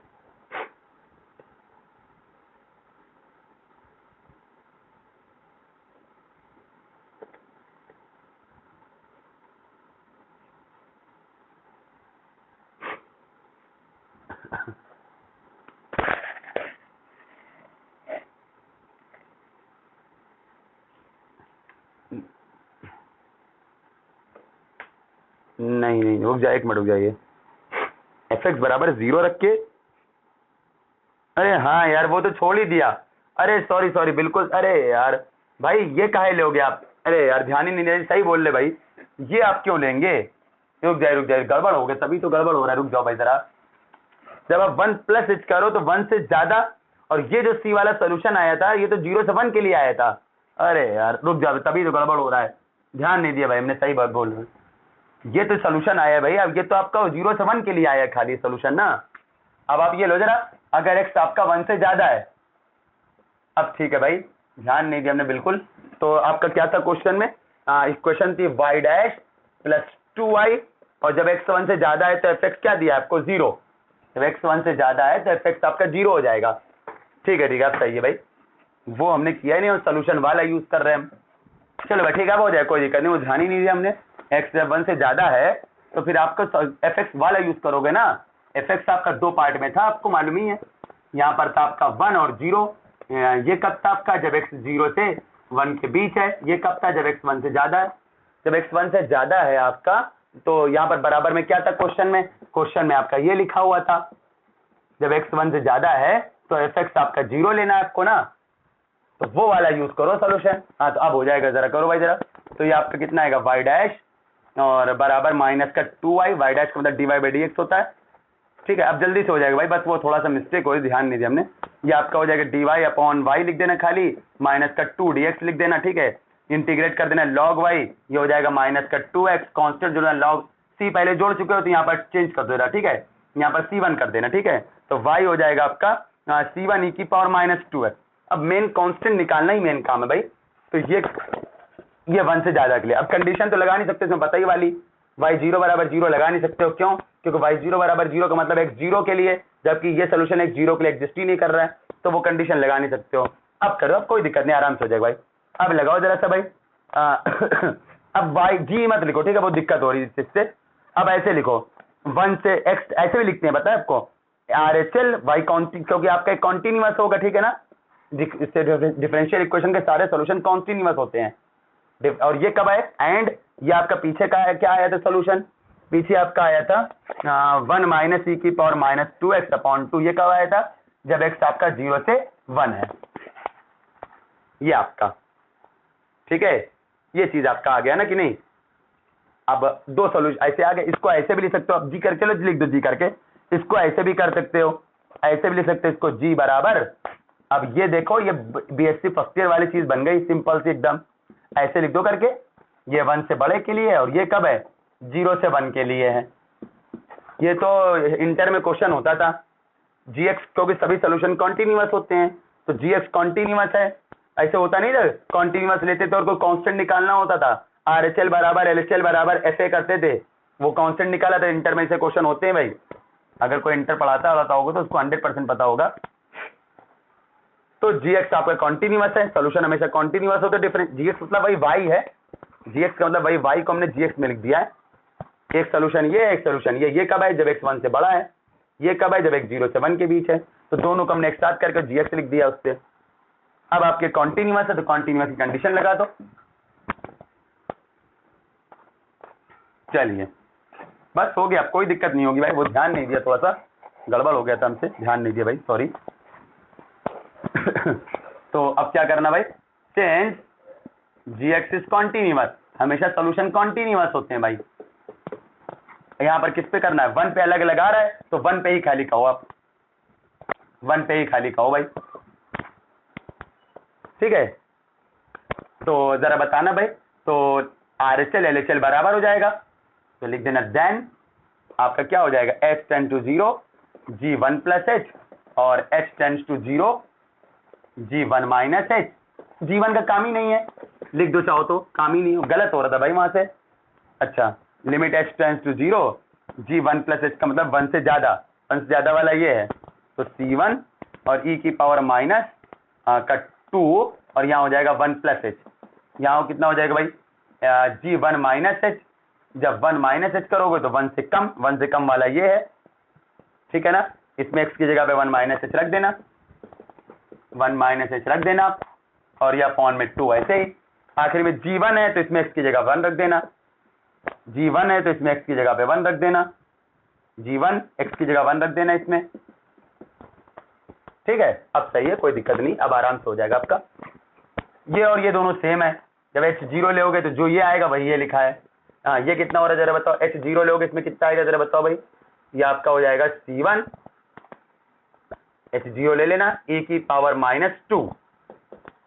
नहीं रुक जाए, 1 मिनट रुक जाइए। fx बराबर 0 रख के, अरे हाँ यार वो तो छोड़ ही दिया, अरे सॉरी बिल्कुल, अरे यार भाई ये काहे लोगे आप, अरे यार ध्यान ही नहीं दे, सही बोल ले भाई, ये आप क्यों लेंगे। रुक जाए, गड़बड़ हो गया, तभी तो गड़बड़ हो रहा है, रुक जाओ भाई जरा। जब आप 1+ करो तो 1 से ज्यादा, और ये जो C वाला सोल्यूशन आया था ये तो 0 से 1 के लिए आया था। अरे यार रुक जाओ, तभी तो गड़बड़ हो रहा है, ध्यान नहीं दिया भाई हमने, सही बात बोल रहे हैं। ये तो सोल्यूशन आया है भाई, अब ये तो आपका 0 से 1 के लिए आया है खाली सोल्यूशन ना। अब आप ये लो जरा, अगर x आपका 1 से ज्यादा है, अब ठीक है भाई, ध्यान नहीं दिया हमने बिल्कुल। तो आपका क्या था क्वेश्चन में, इक्वेशन थी y' + 2y, और जब x 1 से ज्यादा है तो fx क्या दिया आपको, 0। जब x 1 से ज्यादा है तो fx आपका 0 हो जाएगा। ठीक है आप सही है भाई, वो हमने किया ही नहीं, और सोल्यूशन वाला यूज कर रहे हैं हम। चलो भाई ठीक है, हो जाए, कोई दिक्कत नहीं, वो ध्यान ही नहीं दिया हमने। x जब 1 से ज्यादा है तो फिर आपको fx वाला यूज करोगे ना। fx आपका 2 पार्ट में था, आपको मालूम ही है, यहाँ पर था आपका 1 और 0। ये कब था आपका, जब x 0 से 1 के बीच है। ये कब था, जब x 1 से ज्यादा है। जब x 1 से ज्यादा है आपका, तो यहाँ पर बराबर में क्या था क्वेश्चन में आपका ये लिखा हुआ था, जब x 1 से ज्यादा है तो fx आपका 0 लेना है आपको ना, तो वो वाला यूज करो सोल्यूशन। हाँ तो अब हो जाएगा, जरा करो भाई जरा। तो ये आपका कितना आएगा, y' और बराबर माइनस का 2y, y' का मतलब dy/dx होता है। ठीक है, अब जल्दी से हो जाएगा भाई, बस वो थोड़ा सा मिस्टेक हो, ध्यान नहीं दिया हमने। ये आपका हो जाएगा dy/y लिख देना खाली, माइनस का 2dx लिख देना, ठीक है, इंटीग्रेट कर देना log y, ये हो जाएगा माइनस का 2x, कांस्टेंट जोड़ना, log c पहले जोड़ चुके हो तो यहाँ पर चेंज कर देना, ठीक है, यहाँ पर c1 कर देना, ठीक है। तो y हो जाएगा आपका c1 e की पावर -2x। अब मेन कांस्टेंट निकालना ही मेन काम है भाई, तो ये 1 से ज्यादा के लिए। अब कंडीशन तो लगा नहीं सकते, इसमें पता ही वाली, y0 बराबर 0 लगा नहीं सकते हो, क्यों, क्योंकि y0 बराबर 0 का मतलब x 0 के लिए, जबकि ये सोल्यूशन x 0 के लिए एग्जिस्ट ही नहीं कर रहा है, तो वो कंडीशन लगा नहीं सकते हो। अब करो, अब कोई दिक्कत नहीं, आराम से हो जाएगा भाई। अब लगाओ जरा सा भाई, अब y मत लिखो, ठीक है, बहुत दिक्कत हो रही है इससे। अब ऐसे लिखो, 1 से x, ऐसे भी लिखते हैं, पता है आपको, RHL y क्योंकि आपका एक कॉन्टिन्यूअस होगा, ठीक है ना, इससे डिफरेंशियल इक्वेशन के सारे सॉल्यूशन कॉन्टिन्यूअस होते हैं। और ये कब आए, एंड ये आपका पीछे का क्या आया था सॉल्यूशन, पीछे आपका आया था 1 माइनस ई की पावर माइनस 2x अपॉन 2। ये कब आया था, जब x आपका 0 से 1 है, ये आपका, ठीक है, ये चीज आपका आ गया ना कि नहीं। अब दो सॉल्यूशन ऐसे आ गए, इसको ऐसे भी लिख सकते हो आप जी करके, लो लिख दो जी करके, इसको ऐसे भी कर सकते हो, ऐसे भी लिख सकते हो इसको जी बराबर। अब ये देखो, ये बीएससी फर्स्ट ईयर वाली चीज बन गई सिंपल सी एकदम, ऐसे लिख दो करके, ये 1 से बड़े के लिए है और ये कब है, 0 से 1 के लिए है। ये तो इंटर में क्वेश्चन होता था, जीएक्स क्योंकि सभी सॉल्यूशन कॉन्टिन्यूअस होते हैं, तो जीएक्स कॉन्टिन्यूअस है, ऐसे होता नहीं था, कॉन्टिन्यूअस लेते थे और कोई कांस्टेंट निकालना होता था, आरएचएल बराबर एलएचएल बराबर ऐसे करते थे, वो कांस्टेंट निकाला था। इंटर में से क्वेश्चन होते हैं भाई, अगर कोई इंटर पढ़ाता होगा तो उसको 100% पता होगा। तो जीएक्स आपका कॉन्टिन्यूअस है, सॉल्यूशन हमेशा कॉन्टिन्यूअस होता है। डिफरेंट जीएक्स मतलब वही वाई है, जीएक्स का मतलब वही वाई को हमने जीएक्स में लिख दिया है। एक सॉल्यूशन ये है, एक सॉल्यूशन ये कब है, जब x 1 से बड़ा है, ये कब है, जब x 0 से 1 के बीच है। तो दोनों को हमने एक साथ करके जीएक्स लिख दिया उससे। अब आपके कॉन्टिन्यूअस है तो कॉन्टिन्यूअस की कंडीशन लगा दो। चलिए बस हो गया, कोई दिक्कत नहीं होगी भाई, वो ध्यान नहीं दिया, थोड़ा सा गड़बड़ हो गया था हमसे, ध्यान नहीं दिया भाई, सॉरी। तो अब क्या करना भाई, चेंज जीएक्स इज कॉन्टिन्यूअस, हमेशा सॉल्यूशन कॉन्टिन्यूअस होते हैं भाई। यहां पर किस पे करना है, 1 पे अलग लगा रहा है तो 1 पे ही खाली कहो आप, 1 पे ही खाली कहो भाई, ठीक है। तो जरा बताना भाई, तो आरएचएल एलएचएल बराबर हो जाएगा, तो लिख देना देन आपका क्या हो जाएगा, h tend to 0 g1 plus h और h tends to 0 g1 minus h। g1 का काम ही नहीं है, लिख दो चाहो तो, काम ही नहीं हो, गलत हो रहा था भाई वहां से। अच्छा, limit h tends to 0 g1 plus h का मतलब 1 से ज्यादा वाला ये है, तो c1 और e की पावर माइनस का 2 और यहाँ हो जाएगा 1 प्लस h, यहाँ कितना हो जाएगा भाई, g1 माइनस h। जब 1 माइनस h करोगे तो 1 से कम वाला ये है, ठीक है ना। इसमें x की जगह पे 1 माइनस h रख देना, 1 माइनस h रख देना, और यह अपॉन में 2 ऐसे ही। आखिर में g1 है तो इसमें x की जगह 1 रख देना, g1 है तो इसमें x की जगह पे 1 रख देना, g1 x की जगह 1 रख देना इसमें, ठीक है। अब सही है, कोई दिक्कत नहीं, अब आराम से हो जाएगा आपका। ये और ये दोनों सेम है, जब h 0 लोगे तो जो ये आएगा वही ये लिखा है। हाँ, ये कितना हो रहा है जरा बताओ, h 0 लोगे इसमें कितना आएगा जरा बताओ भाई, ये आपका हो जाएगा c1, h 0 ले लेना e की पावर माइनस 2,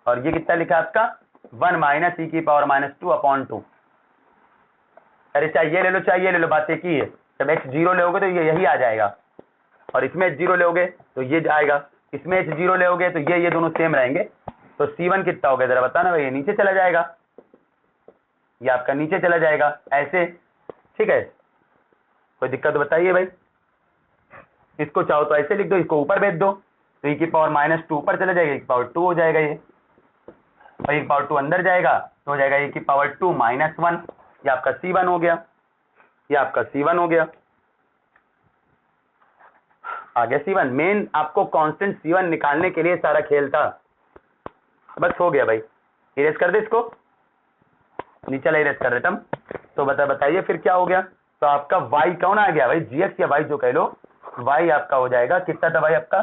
और ये कितना लिखा आपका 1 माइनस e की पावर माइनस 2 अपॉन 2। अरे चाहे ये ले लो चाहे ये ले लो, बात एक ही है, जब h 0 लोगे तो ये यही आ जाएगा, और इसमें h 0 लोगे तो ये आएगा, इसमें h 0 लोगे तो ये दोनों सेम रहेंगे। तो c1 कितना हो गया जरा बताना भाई, ये नीचे चला जाएगा, ये आपका नीचे चला जाएगा ऐसे, ठीक है। कोई दिक्कत तो बताइए भाई, इसको चाहो तो ऐसे लिख दो, इसको ऊपर भेज दो, तो e की पावर माइनस 2 ऊपर चला जाएगा, e की पावर 2 हो जाएगा ये, और e की पावर 2 अंदर जाएगा तो हो जाएगा e की पावर 2 माइनस 1, ये आपका c1 हो गया, ये आपका c1 हो गया, आ गया c1। मेन आपको कांस्टेंट c1 निकालने के लिए सारा खेल था, बस हो गया भाई। इरेज कर दे इसको, नीचे इरेज कर देता हम। तो बताइए फिर क्या हो गया, तो आपका y कौन आ गया भाई, जीएक्स या y जो कह लो, y आपका हो जाएगा कितना था भाई आपका,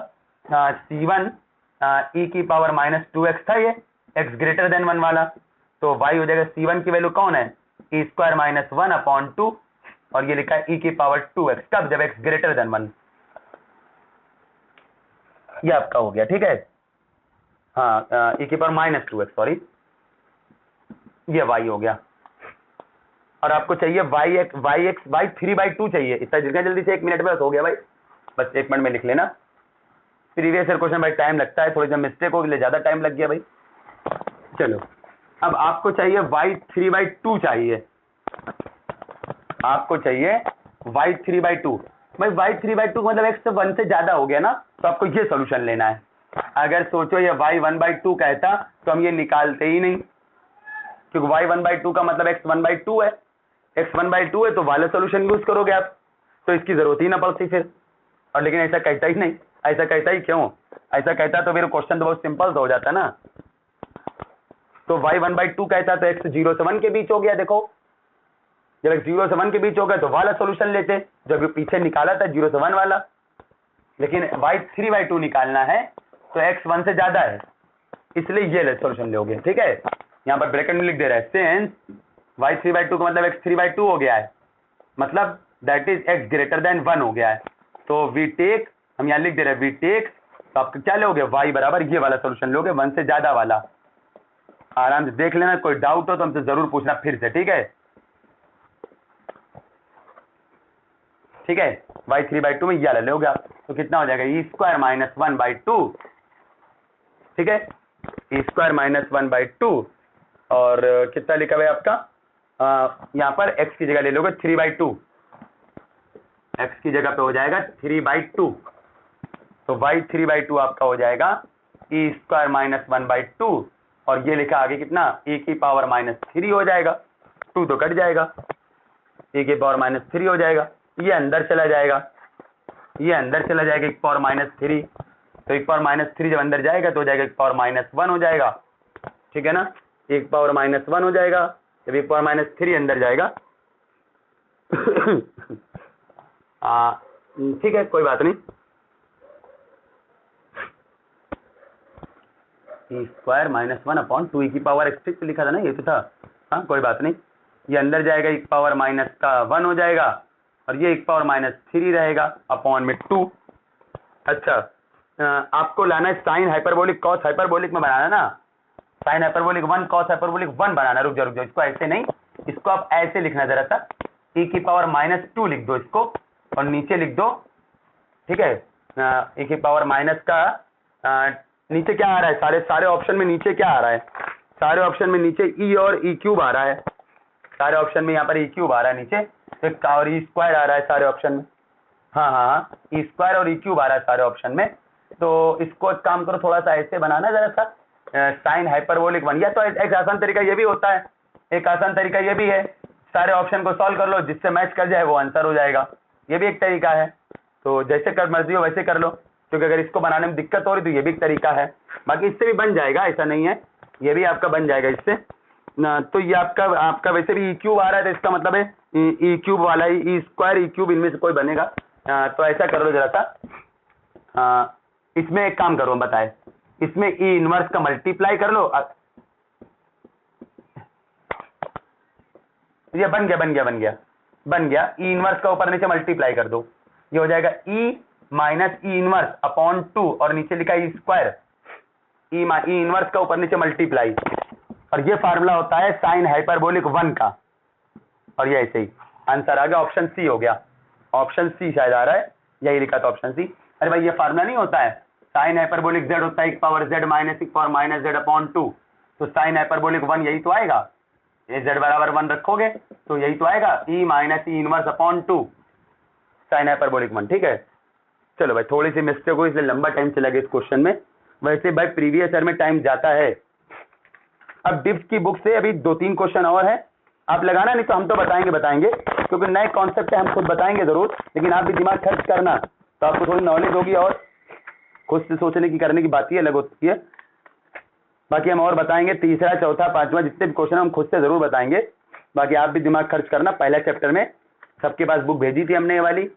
c1 e की पावर माइनस 2x था, ये x ग्रेटर देन 1 वाला, तो y हो जाएगा c1 की वैल्यू कौन है, e स्क्वायर माइनस 1 अपॉन 2, और ये लिखा है e की पावर 2x, कब, जब x ग्रेटर देन 1, ये आपका हो गया, ठीक है। हाँ, e की पावर माइनस 2x, सॉरी, ये y हो गया। और आपको चाहिए y3/2 चाहिए, इतना जितना जल्दी से 1 मिनट में बस हो गया भाई, बस 1 मिनट में लिख लेना। प्रीवियस ईयर क्वेश्चन भाई टाइम लगता है, थोड़ी सी मिस्टेक हो गई, ज्यादा टाइम लग गया भाई। चलो, अब आपको चाहिए y3/2 चाहिए, आपको चाहिए y3/2। भाई y3/2 मतलब x 1 से ज्यादा हो गया ना, तो आपको ये सॉल्यूशन लेना है। अगर सोचो ये y1/2 कहता तो हम ये निकालते ही नहीं, क्योंकि y1/2 का मतलब x 1/2 है, x 1/2 है तो वाला सॉल्यूशन यूज करोगे आप, तो इसकी जरूरत ही ना पड़ती फिर। और लेकिन ऐसा कहता ही नहीं, ऐसा कहता ही क्यों? ऐसा कहता तो फिर क्वेश्चन तो बहुत सिंपल तो हो जाता ना। तो y 1/2 कहता तो x 0 से 1 के बीच हो गया। देखो जब x 0 से 1 के बीच हो गया तो वाला सोल्यूशन लेते, जब पीछे निकाला था 0 से 1 वाला, लेकिन y 3/2 निकालना है तो x 1 से ज्यादा है, इसलिए ये सोल्यूशन लोगे। ठीक है, यहाँ पर ब्रैकेट में लिख दे रहा है सिंस y 3/2 का मतलब x 3/2 हो गया है, मतलब that is x greater than 1 हो गया है। तो वी टेक, हम यहाँ लिख दे रहे हैं वी टेक, तो आप क्या लोगे y बराबर ये वाला सोल्यूशन लोगे, 1 से ज्यादा वाला। आराम से देख लेना, कोई डाउट हो तो हमसे जरूर पूछना फिर से। ठीक है, ठीक है, y 3/2 में ये वाला लोगे आप, तो कितना हो जाएगा e² - 1/2। ठीक है, e² - 1/2 और कितना लिखा हुआ है आपका, यहाँ पर x की जगह ले लोगे 3/2, x की जगह पे हो जाएगा 3/2, तो y 3/2 आपका हो जाएगा e² - 1/2 और ये लिखा आगे कितना e⁻³ हो जाएगा, 2 तो कट जाएगा, e⁻³ हो जाएगा, ये अंदर चला जाएगा, ये अंदर चला जाएगा e⁻³, तो e⁻³ जब अंदर जाएगा तो हो जाएगा e⁻1 हो जाएगा। ठीक है ना, e⁻1 हो जाएगा जब e⁻³ अंदर जाएगा। ठीक है, कोई बात नहीं, e² - 1/2 e⁻x लिखा था ना, ये तो था। हाँ कोई बात नहीं, ये अंदर जाएगा e⁻1 हो जाएगा और ये e⁻³ रहेगा अपॉन में 2। अच्छा, आपको लाना है साइन हाइपरबोलिक कॉस हाइपरबोलिक में बनाना ना, साइन हाइपरबोलिक 1 कॉस हाइपरबोलिक 1 बनाना। रुक जाओ, इसको ऐसे नहीं, इसको आप ऐसे लिखना जरा सा, e⁻² लिख दो इसको और नीचे लिख दो। ठीक है, e⁻- का नीचे क्या आ रहा है, सारे ऑप्शन में नीचे क्या आ रहा है, सारे ऑप्शन में नीचे e और e³ आ रहा है, सारे ऑप्शन में यहाँ पर e³ आ रहा है नीचे, तो और e² आ रहा है सारे ऑप्शन में। हाँ हाँ, e² और e³ आ रहा है सारे ऑप्शन में। तो इसको एक काम करो, थोड़ा सा ऐसे बनाना जरा सा, साइन हाइपरबोलिक 1, या तो एक आसान तरीका ये भी होता है, एक आसान तरीका ये भी है, सारे ऑप्शन को सॉल्व कर लो, जिससे मैच कर जाए वो आंसर हो जाएगा, ये भी एक तरीका है। तो जैसे कर मर्जी हो वैसे कर लो, क्योंकि अगर इसको बनाने में दिक्कत हो रही तो ये भी एक तरीका है, बाकी इससे भी बन जाएगा, ऐसा नहीं है, ये भी आपका बन जाएगा इससे ना। तो ये आपका वैसे भी e³ आ रहा है, तो इसका मतलब है e³ वाला ही, e² e³ इनमें से कोई बनेगा। तो ऐसा कर लो जरा सा, इसमें एक काम करो, बताए इसमें e इनवर्स का मल्टीप्लाई कर लो, ये बन गया e इनवर्स का ऊपर नीचे मल्टीप्लाई कर दो, ये हो जाएगा e - e इनवर्स अपॉन 2 और नीचे लिखा e², e इनवर्स का ऊपर नीचे मल्टीप्लाई, और ये फार्मूला होता है साइन हाइपरबोलिक 1 का, और ये ऐसे ही आंसर आ गया, ऑप्शन सी हो गया, ऑप्शन सी शायद आ रहा है, यही लिखा था ऑप्शन सी। अरे भाई ये फार्मूला नहीं होता है, साइन हाइपरबोलिक z होता है e⁻z - e⁻z अपॉन 2, तो साइन हाइपरबोलिक 1 यही तो आएगा, ये z बराबर 1 रखोगे तो यही तो आएगा e - e inverse upon 2 sign hyperbolic 1। ठीक है, चलो भाई थोड़ी सी मिस्टेक हुई इसलिए लंबा टाइम चला गया इस क्वेश्चन में, वैसे भाई प्रीवियस ईयर में टाइम जाता है। अब डिप्स की बुक से अभी 2-3 क्वेश्चन और है, आप लगाना, नहीं तो हम तो बताएंगे, क्योंकि नए कॉन्सेप्ट है, हम खुद बताएंगे जरूर, लेकिन आप भी दिमाग खर्च करना, तो आपको थोड़ी नॉलेज होगी और खुद से सोचने की करने की बात ही अलग होती है। बाकी हम और बताएंगे, तीसरा चौथा पांचवा जितने भी क्वेश्चन हम खुद से जरूर बताएंगे, बाकी आप भी दिमाग खर्च करना। पहला चैप्टर में सबके पास बुक भेजी थी हमने ये वाली,